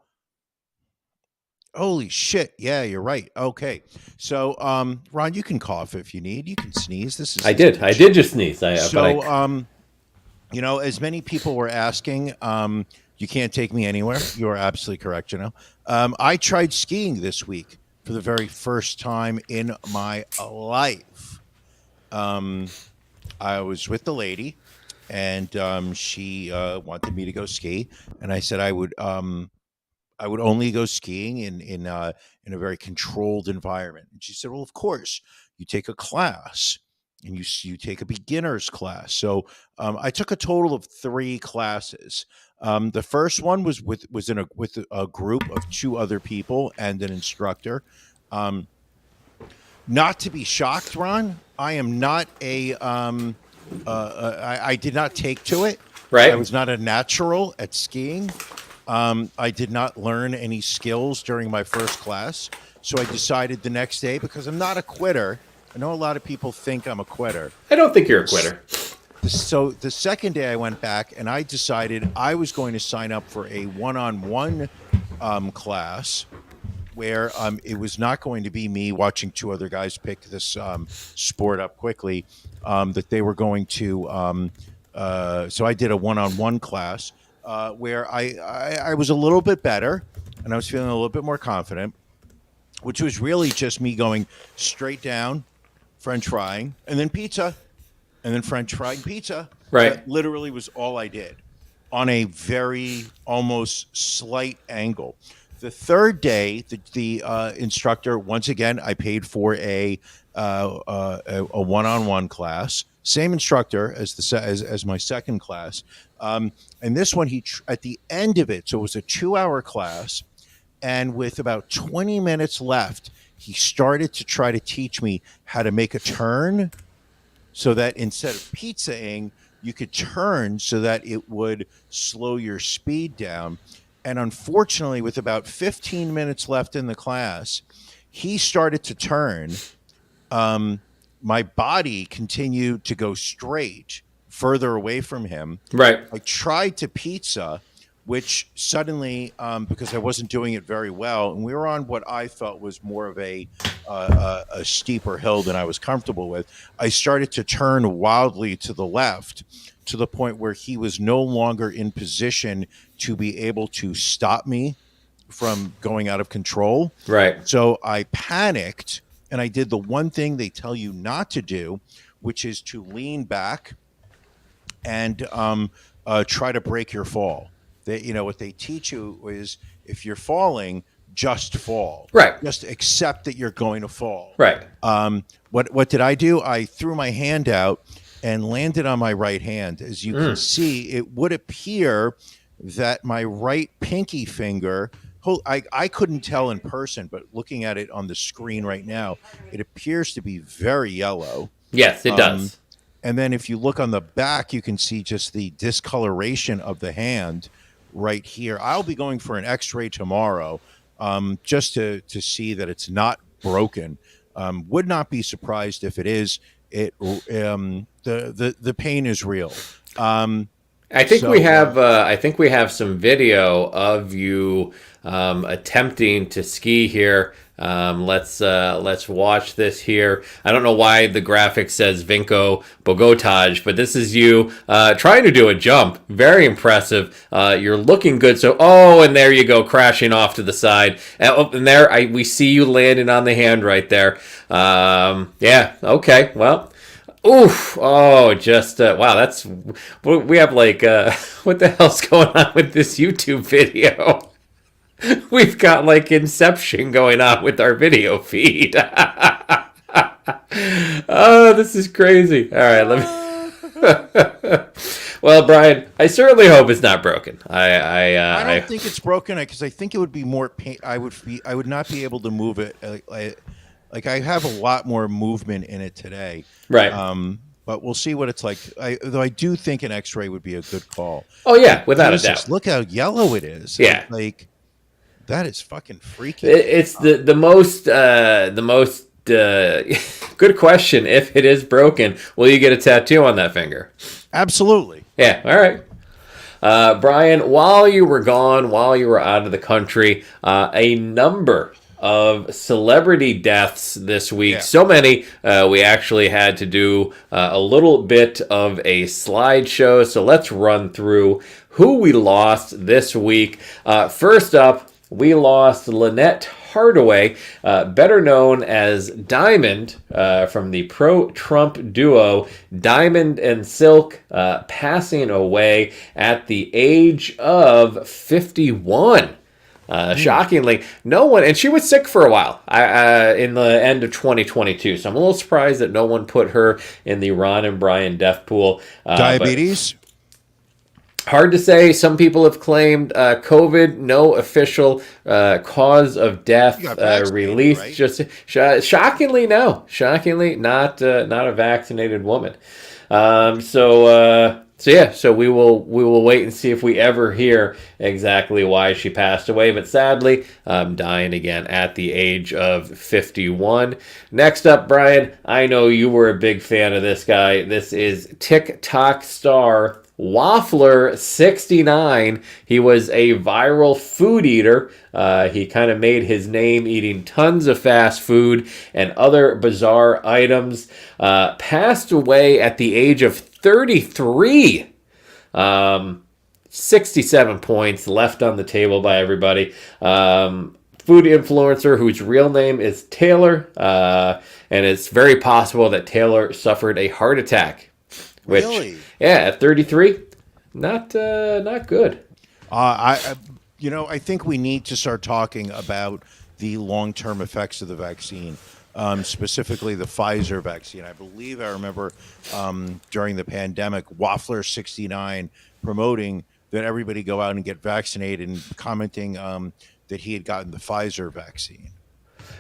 S3: Holy shit. Yeah, you're right. Okay. So, Ron, you can cough if you need. You can sneeze. This is
S2: I did just sneeze.
S3: As many people were asking, you can't take me anywhere. You are absolutely correct, I tried skiing this week for the very first time in my life. I was with the lady, and she wanted me to go ski, and I said I would only go skiing in a very controlled environment. And she said, "Well, of course, you take a class, and you take a beginner's class." So I took a total of 3 classes. The first one was with a group of 2 other people and an instructor. Not to be shocked, Ron, I am not I did not take to it.
S2: Right.
S3: I was not a natural at skiing. I did not learn any skills during my first class. So I decided the next day, because I'm not a quitter. I know a lot of people think I'm a quitter.
S2: I don't think you're a quitter.
S3: So the second day I went back and I decided I was going to sign up for a one-on-one class where it was not going to be me watching 2 other guys pick this sport up quickly, that they were going to. So I did a one-on-one class where I was a little bit better and I was feeling a little bit more confident, which was really just me going straight down, French frying, and then pizza, and then French frying pizza.
S2: Right.
S3: That literally was all I did on a very almost slight angle. The third day, the instructor, once again, I paid for a one-on-one class. Same instructor as my second class, and this one at the end of it. So it was a 2-hour class, and with about 20 minutes left, he started to try to teach me how to make a turn, so that instead of pizzaing, you could turn so that it would slow your speed down. And unfortunately, with about 15 minutes left in the class, he started to turn. My body continued to go straight, further away from him.
S2: Right.
S3: I tried to pizza, which suddenly, because I wasn't doing it very well, and we were on what I felt was more of a steeper hill than I was comfortable with, I started to turn wildly to the left, to the point where he was no longer in position to be able to stop me from going out of control.
S2: Right.
S3: So I panicked, and I did the one thing they tell you not to do, which is to lean back and try to break your fall. What they teach you is, if you're falling, just fall.
S2: Right.
S3: Just accept that you're going to fall.
S2: Right.
S3: What did I do? I threw my hand out and landed on my right hand. As you can see, it would appear that my right pinky finger, I couldn't tell in person, but looking at it on the screen right now, it appears to be very yellow.
S2: Yes, it does.
S3: And then if you look on the back, you can see just the discoloration of the hand right here. I'll be going for an x-ray tomorrow, just to see that it's not broken. Would not be surprised if it is. The pain is real.
S2: I think we have some video of you attempting to ski here. Let's watch this here. I don't know why the graphic says Vinko Bogotaj, but this is you trying to do a jump. Very impressive. You're looking good. So, and there you go, crashing off to the side. And there we see you landing on the hand right there. Yeah. Okay. Well. Oof! Oh, just wow! We have like what the hell's going on with this YouTube video? We've got like Inception going on with our video feed. Oh, this is crazy! All right, let me. Well, Brian, I certainly hope it's not broken.
S3: I don't think it's broken, because I think it would be more pain. I would not be able to move it. Like I have a lot more movement in it today.
S2: Right.
S3: But we'll see what it's like. Though I do think an x-ray would be a good call.
S2: Oh, yeah, without a doubt.
S3: Look how yellow it is.
S2: Yeah.
S3: Like, that is fucking freaky.
S2: It's the most good question. If it is broken, will you get a tattoo on that finger?
S3: Absolutely.
S2: Yeah. All right. Brian, while you were gone, while you were out of the country, a number of celebrity deaths this week.
S3: Yeah.
S2: So many, we actually had to do a little bit of a slideshow. So let's run through who we lost this week. First up, we lost Lynette Hardaway, better known as Diamond, from the pro-Trump duo Diamond and Silk, passing away at the age of 51. Shockingly, no one, and she was sick for a while in the end of 2022. So I'm a little surprised that no one put her in the Ron and Brian death pool.
S3: Diabetes?
S2: Hard to say. Some people have claimed COVID, no official cause of death released.
S3: Right?
S2: Just shockingly, no. Shockingly, not a vaccinated woman. So we will wait and see if we ever hear exactly why she passed away. But sadly, dying again at the age of 51. Next up, Brian, I know you were a big fan of this guy. This is TikTok star Waffler69. He was a viral food eater. He kind of made his name eating tons of fast food and other bizarre items. Passed away at the age of 33. 67 points left on the table by everybody. Food influencer whose real name is Taylor. And it's very possible that Taylor suffered a heart attack. Which,
S3: Really?
S2: Yeah, at 33, not good.
S3: I think we need to start talking about the long-term effects of the vaccine, specifically the Pfizer vaccine. I believe I remember during the pandemic, Waffler69 promoting that everybody go out and get vaccinated and commenting that he had gotten the Pfizer vaccine.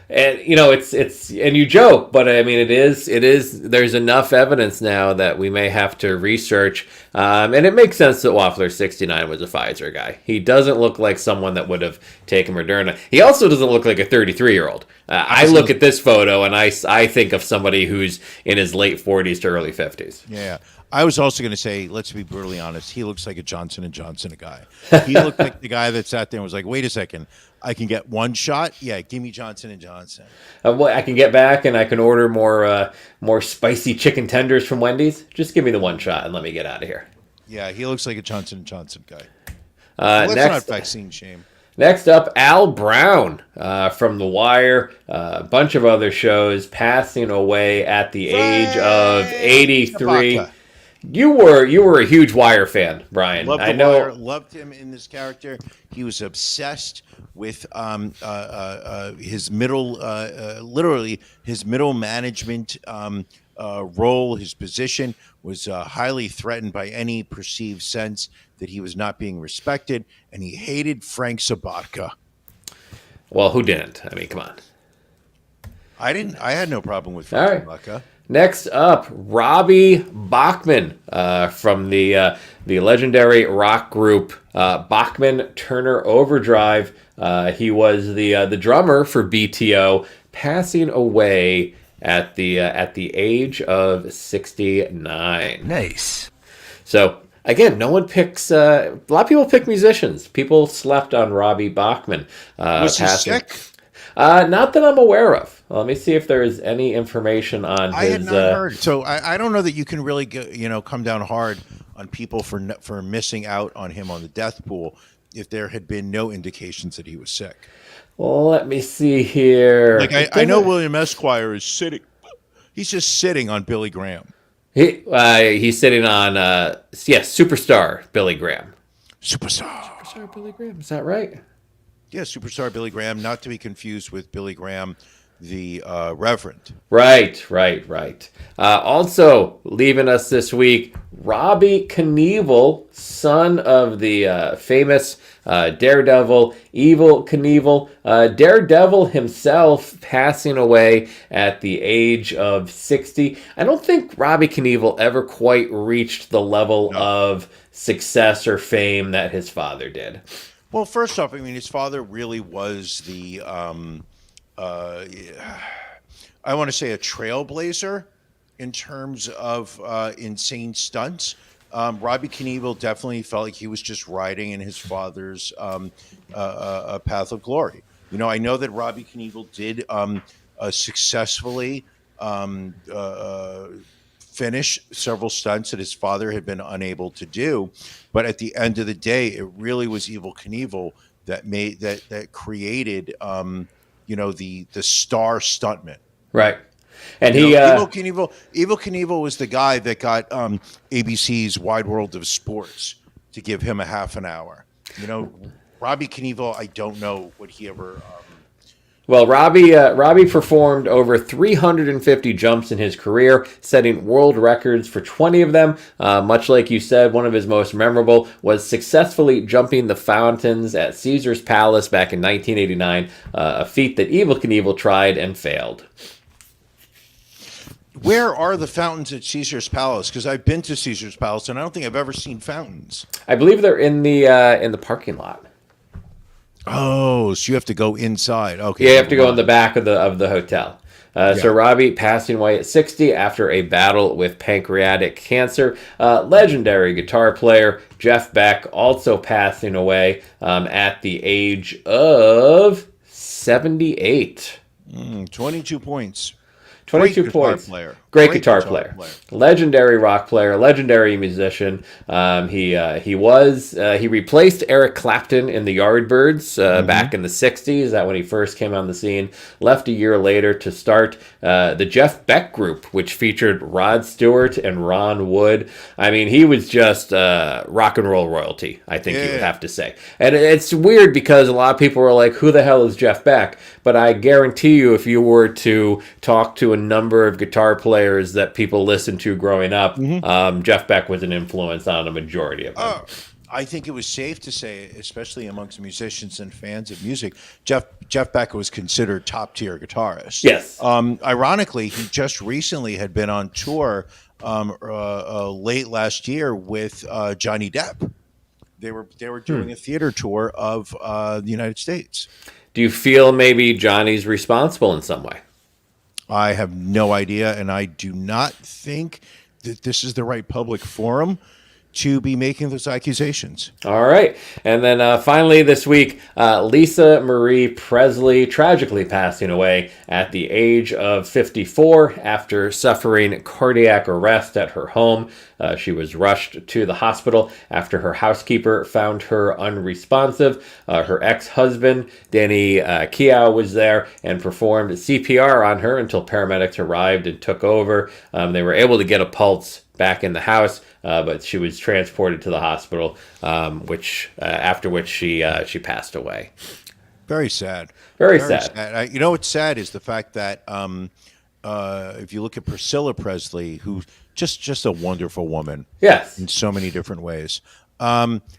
S2: And it's and you joke, but I mean it is there's enough evidence now that we may have to research, and it makes sense that Waffler69 was a Pfizer guy. He doesn't look like someone that would have taken Moderna. He also doesn't look like a 33-year-old. I look at this photo and I think of somebody who's in his late 40s to early 50s.
S3: Yeah. I was also going to say, let's be brutally honest, he looks like a Johnson & Johnson guy. He looked like the guy that sat there and was like, wait a second, I can get one shot? Yeah, give me Johnson & Johnson.
S2: I can get back and I can order more spicy chicken tenders from Wendy's. Just give me the one shot and let me get out of here.
S3: Yeah, he looks like a Johnson & Johnson guy. Let's not vaccine shame.
S2: Next up, Al Brown from The Wire, a bunch of other shows, passing away at the age of 83.
S3: Chewbacca.
S2: You were a huge Wire fan, Brian.
S3: Loved
S2: I
S3: The
S2: know.
S3: Wire, loved him in this character. He was obsessed with his middle, literally his middle management role. His position was highly threatened by any perceived sense that he was not being respected, and he hated Frank Sabatka.
S2: Well, who didn't? I mean, come on.
S3: I didn't. I had no problem with Frank Sabatka.
S2: Next up, Robbie Bachman from the legendary rock group Bachman Turner Overdrive. He was the drummer for BTO, passing away at the age of 69.
S1: Nice.
S2: So again, no one picks. A lot of people pick musicians. People slept on Robbie Bachman.
S3: Was he sick?
S2: Not that I'm aware of. Let me see if there is any information on
S3: I
S2: his.
S3: had not heard. So I don't know that you can really come down hard on people for missing out on him on the death pool if there had been no indications that he was sick.
S2: Well, let me see here.
S3: Like I know William Esquire is sitting. He's just sitting on Billy Graham.
S2: He's sitting on superstar Billy Graham.
S3: Superstar
S2: Billy Graham, is that right?
S3: Yeah, superstar Billy Graham, not to be confused with Billy Graham, the Reverend.
S2: Right. Also leaving us this week, Robbie Knievel, son of the famous Daredevil, Evil Knievel. Daredevil himself passing away at the age of 60. I don't think Robbie Knievel ever quite reached the level of success or fame that his father did.
S3: Well, first off, I mean, his father really was the, I want to say a trailblazer in terms of insane stunts. Robbie Knievel definitely felt like he was just riding in his father's path of glory. I know that Robbie Knievel did successfully um, uh, uh, finish several stunts that his father had been unable to do, but at the end of the day, it really was Evil Knievel that created the star stuntman.
S2: Right. And
S3: Evil Knievel was the guy that got ABC's Wide World of Sports to give him a half an hour. Robbie Knievel, I don't know what he ever.
S2: Well, Robbie performed over 350 jumps in his career, setting world records for 20 of them. Much like you said, one of his most memorable was successfully jumping the fountains at Caesar's Palace back in 1989, a feat that Evil Knievel tried and failed.
S3: Where are the fountains at Caesar's Palace? Because I've been to Caesar's Palace and I don't think I've ever seen fountains.
S2: I believe they're in the parking lot.
S3: Oh, so you have to go inside. Okay,
S2: Yeah, you have to go in the back of the hotel. So Robbie passing away at 60 after a battle with pancreatic cancer. Legendary guitar player Jeff Beck also passing away at the age of 78.
S3: 22 points.
S2: 22 points. Great guitar player. Legendary rock player, legendary musician. He replaced Eric Clapton in the Yardbirds back in the 60s. That when he first came on the scene. Left a year later to start the Jeff Beck Group, which featured Rod Stewart and Ron Wood. I mean, he was just rock and roll royalty, I think you would have to say. And it's weird because a lot of people were like, who the hell is Jeff Beck? But I guarantee you, if you were to talk to a number of guitar players that people listened to growing up, Jeff Beck was an influence on a majority of them.
S3: I think it was safe to say, especially amongst musicians and fans of music, Jeff Beck was considered top tier guitarist.
S2: Yes.
S3: Ironically, he just recently had been on tour late last year with Johnny Depp. They were doing a theater tour of the United States.
S2: Do you feel maybe Johnny's responsible in some way?
S3: I have no idea, and I do not think that this is the right public forum to be making those accusations.
S2: All right. And then finally this week, Lisa Marie Presley tragically passing away at the age of 54 after suffering cardiac arrest at her home. She was rushed to the hospital after her housekeeper found her unresponsive. Her ex-husband, Danny Kiao, was there and performed CPR on her until paramedics arrived and took over. They were able to get a pulse back in the house, but she was transported to the hospital, after which she passed away.
S3: Very sad.
S2: Very sad.
S3: What's sad is the fact that if you look at Priscilla Presley, who just a wonderful woman,
S2: yes,
S3: in so many different ways,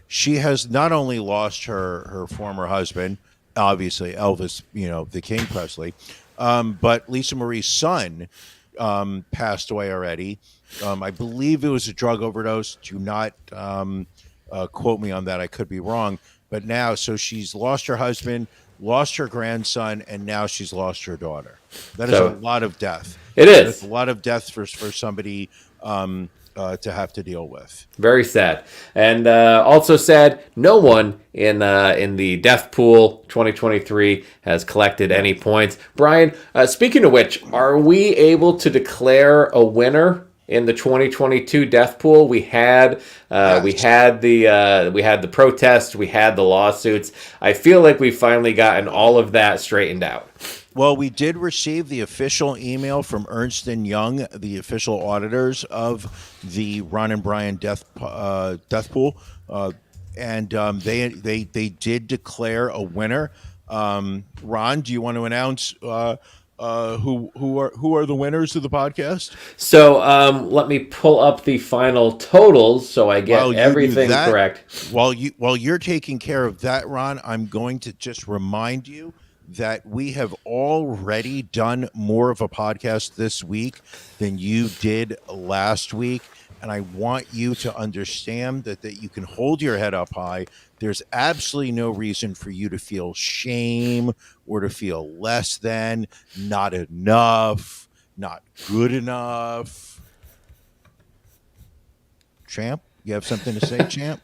S3: she has not only lost her former husband, obviously Elvis, the King Presley, but Lisa Marie's son passed away already. I believe it was a drug overdose. Do not quote me on that. I could be wrong. But now, so she's lost her husband, lost her grandson, and now she's lost her daughter. That is a lot of death.
S2: It is.
S3: That's a lot of death for somebody to have to deal with.
S2: Very sad. And also sad, no one in the death pool 2023 has collected any points. Brian, speaking of which, are we able to declare a winner in the 2022 death pool? We had the protest, we had the lawsuits. I feel like we've finally gotten all of that straightened out.
S3: Well, we did receive the official email from Ernst & Young, the official auditors of the Ron and Brian death pool, and they did declare a winner. Ron, do you want to announce who are the winners of the podcast?
S2: So let me pull up the final totals so I get everything correct.
S3: While you're taking care of that, Ron, I'm going to just remind you that we have already done more of a podcast this week than you did last week. And I want you to understand that you can hold your head up high. There's absolutely no reason for you to feel shame or to feel less than, not enough, not good enough. Champ? You have something to say, champ?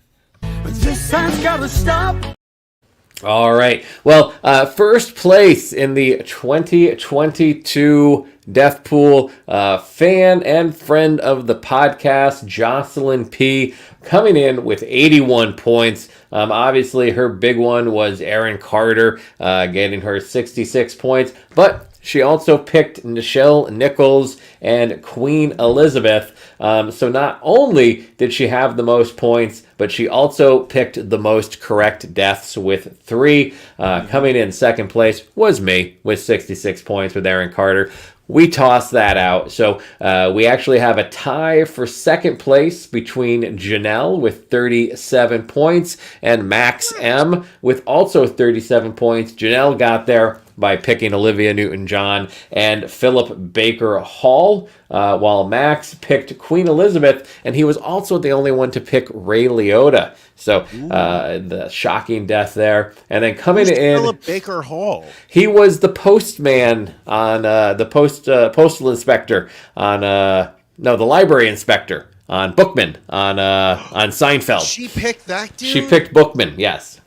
S2: All right. Well, first place in the 2022 Death Pool, fan and friend of the podcast, Jocelyn P., coming in with 81 points. Obviously, her big one was Aaron Carter, getting her 66 points, but she also picked Nichelle Nichols and Queen Elizabeth. So not only did she have the most points, but she also picked the most correct deaths with 3. Coming in second place was me with 66 points with Aaron Carter. We tossed that out. So we actually have a tie for second place between Janelle with 37 points and Max M with also 37 points. Janelle got there by picking Olivia Newton-John and Philip Baker Hall, while Max picked Queen Elizabeth, and he was also the only one to pick Ray Liotta. So the shocking death there. And then coming in,
S3: Philip Baker Hall.
S2: He was the postman on the postal inspector on the library inspector on Bookman on Seinfeld.
S3: She picked that dude?
S2: She picked Bookman, yes.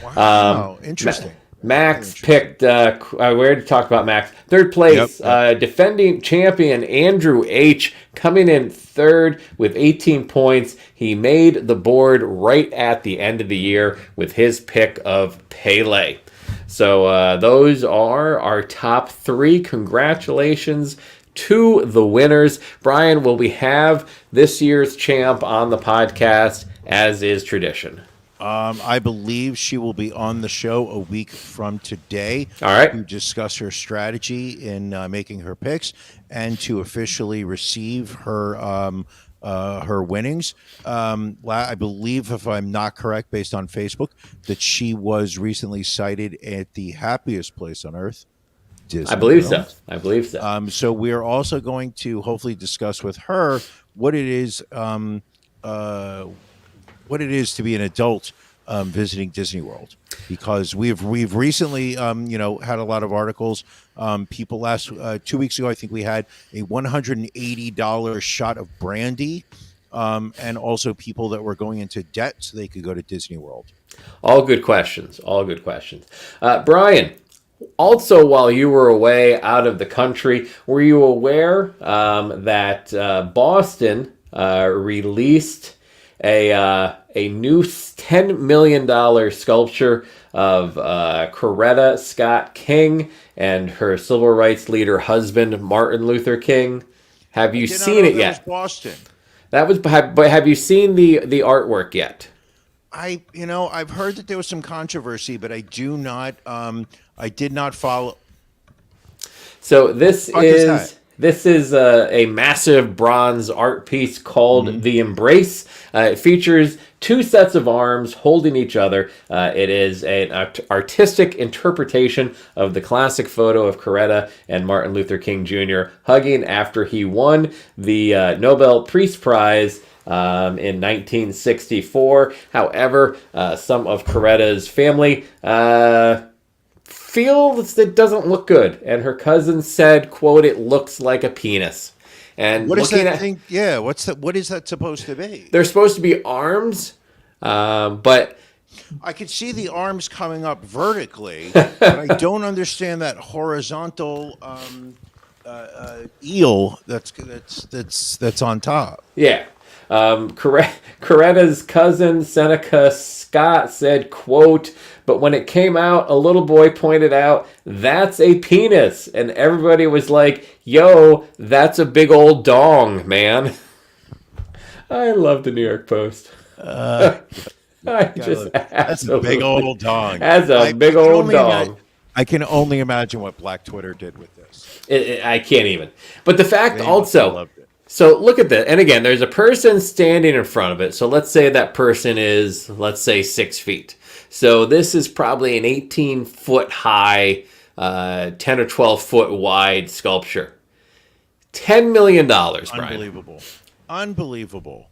S3: Wow, interesting.
S2: Max picked, we already talked about Max. Third place, defending champion Andrew H. coming in third with 18 points. He made the board right at the end of the year with his pick of Pele. So those are our top 3. Congratulations to the winners. Brian, will we have this year's champ on the podcast as is tradition?
S3: I believe she will be on the show a week from today.
S2: All right.
S3: To discuss her strategy in making her picks and to officially receive her her winnings. I believe, if I'm not correct, based on Facebook, that she was recently cited at the happiest place on earth. Disney
S2: I believe
S3: World.
S2: so. I believe so.
S3: So we're also going to hopefully discuss with her what it is to be an adult visiting Disney World, because we've recently had a lot of articles. People 2 weeks ago, I think we had a $180 shot of brandy, and also people that were going into debt so they could go to Disney World.
S2: All good questions. Brian, also, while you were away out of the country, were you aware that Boston released a new $10 million sculpture of Coretta Scott King and her civil rights leader husband, Martin Luther King? Have you seen it yet?
S3: Boston.
S2: That was, but have you seen the artwork yet?
S3: I've heard that there was some controversy, but I do not. I did not follow.
S2: So this is a massive bronze art piece called The Embrace. It features 2 sets of arms holding each other. It is an artistic interpretation of the classic photo of Coretta and Martin Luther King Jr. hugging after he won the Nobel Peace Prize in 1964. However, some of Coretta's family feels it doesn't look good, and her cousin said, quote, "It looks like a penis." And
S3: what is that thing? Yeah, what is that supposed to be?
S2: They're supposed to be arms, but
S3: I could see the arms coming up vertically, but I don't understand that horizontal eel that's on top.
S2: Yeah. Coretta's cousin, Seneca Scott, said, quote, "But when it came out, a little boy pointed out, that's a penis." And everybody was like, "Yo, that's a big old dong, man." I love the New York Post.
S3: That's a big old dong.
S2: That's a big old dong.
S3: I can only imagine what Black Twitter did with this.
S2: I can't even. But the fact also...
S3: loved it.
S2: So look at that. And again, there's a person standing in front of it. So let's say that person is, let's say, 6 feet. So this is probably an 18-foot high, 10 or 12-foot wide sculpture. $10 million, Brian.
S3: Unbelievable.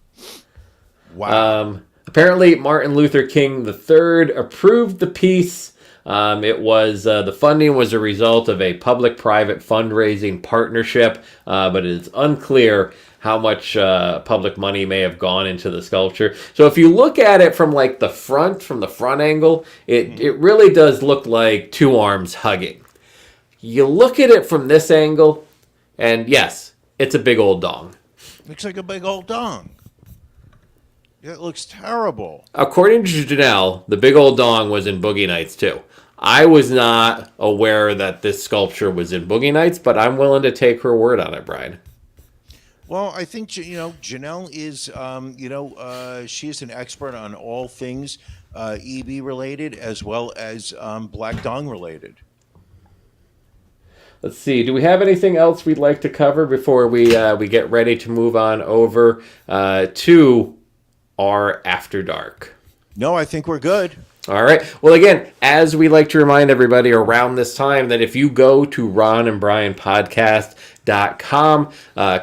S3: Wow.
S2: Apparently, Martin Luther King III approved the piece. It was the funding was a result of a public-private fundraising partnership, but it is unclear how much public money may have gone into the sculpture. So if you look at it from like from the front angle, it really does look like two arms hugging. You look at it from this angle, and yes, it's a big old dong.
S3: Looks like a big old dong. It looks terrible.
S2: According to Janelle, the big old dong was in Boogie Nights too. I was not aware that this sculpture was in Boogie Nights, but I'm willing to take her word on it, Brian.
S3: Well, I think, Janelle is, she is an expert on all things EB related as well as Black Dong related.
S2: Let's see. Do we have anything else we'd like to cover before we get ready to move on over to our After Dark?
S3: No, I think we're good.
S2: All right. Well, again, as we like to remind everybody around this time, that if you go to ronandbrianpodcast.com,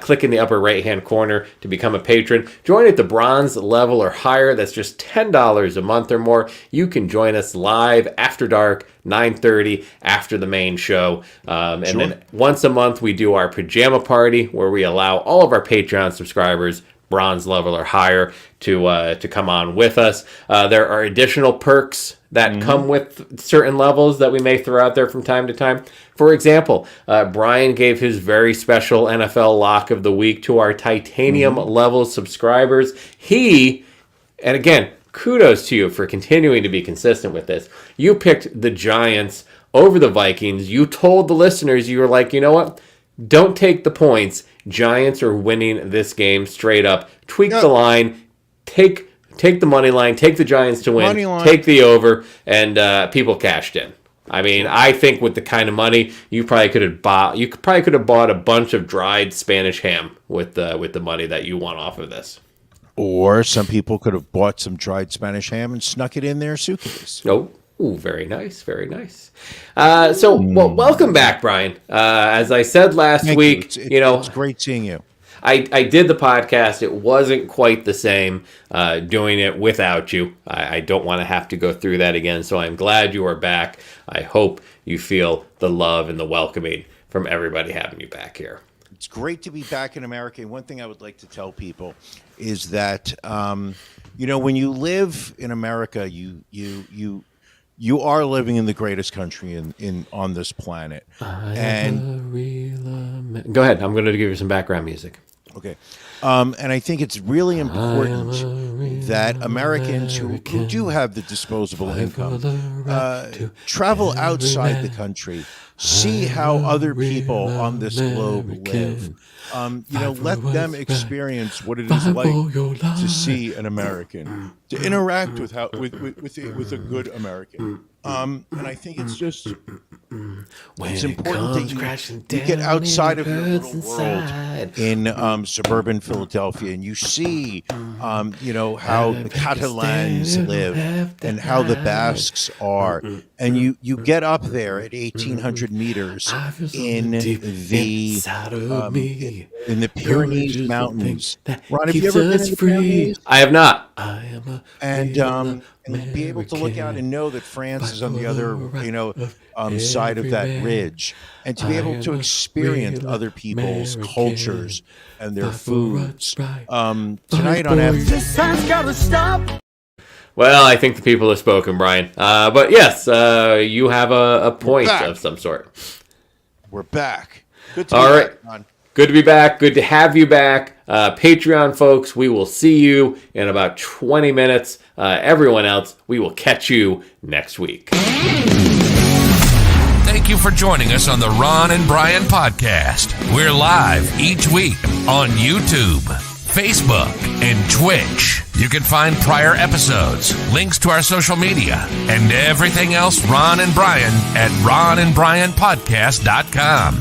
S2: click in the upper right-hand corner to become a patron. Join at the bronze level or higher. That's just $10 a month or more. You can join us live after dark, 9:30 after the main show. And then once a month, we do our pajama party where we allow all of our Patreon subscribers, bronze level or higher, to come on with us. There are additional perks that come with certain levels that we may throw out there from time to time. For example, Brian gave his very special NFL lock of the week to our titanium level subscribers. And again, kudos to you for continuing to be consistent with this. You picked the Giants over the Vikings. You told the listeners, you were like, you know what? Don't take the points. Giants are winning this game straight up. Tweak the line. Take the money line. Take the Giants to win. Take the over. And people cashed in. I mean, I think with the kind of money, you probably could have bought a bunch of dried Spanish ham with the money that you won off of this.
S3: Or some people could have bought some dried Spanish ham and snuck it in their suitcase.
S2: Oh, very nice, very nice. Welcome back, Brian. As I said last week,
S3: it's great seeing you.
S2: I did the podcast. It wasn't quite the same doing it without you. I don't want to have to go through that again, so I'm glad you are back. I hope you feel the love and the welcoming from everybody having you back here.
S3: It's great to be back in America. And one thing I would like to tell people is that, when you live in America, you are living in the greatest country on this planet.
S2: Go ahead. I'm going to give you some background music.
S3: Okay. And I think it's really important that Americans who do have the disposable income travel outside the country, see how other people on this globe live. Let them experience what it is like to see an American, to interact with a good American. And I think it's just it's important that you get outside of your little world in suburban Philadelphia, and you see, how the Catalans live and how the Basques are, and you get up there at 1,800 meters in the Pyrenees Mountains. Ron, have you ever been in the Pyrenees?
S2: I have not.
S3: And be able to look out and know that France is on the other, side of that ridge, and to be able to experience other people's cultures and their foods. Tonight on After.
S2: Well, I think the people have spoken, Brian. But yes, you have a point of some sort.
S3: We're back. Good to be back, Ron.
S2: Good to be back. Good to have you back. Patreon folks, we will see you in about 20 minutes. Everyone else, we will catch you next week.
S1: Thank you for joining us on the Ron and Brian podcast. We're live each week on YouTube, Facebook, and Twitch. You can find prior episodes, links to our social media, and everything else Ron and Brian at ronandbrianpodcast.com.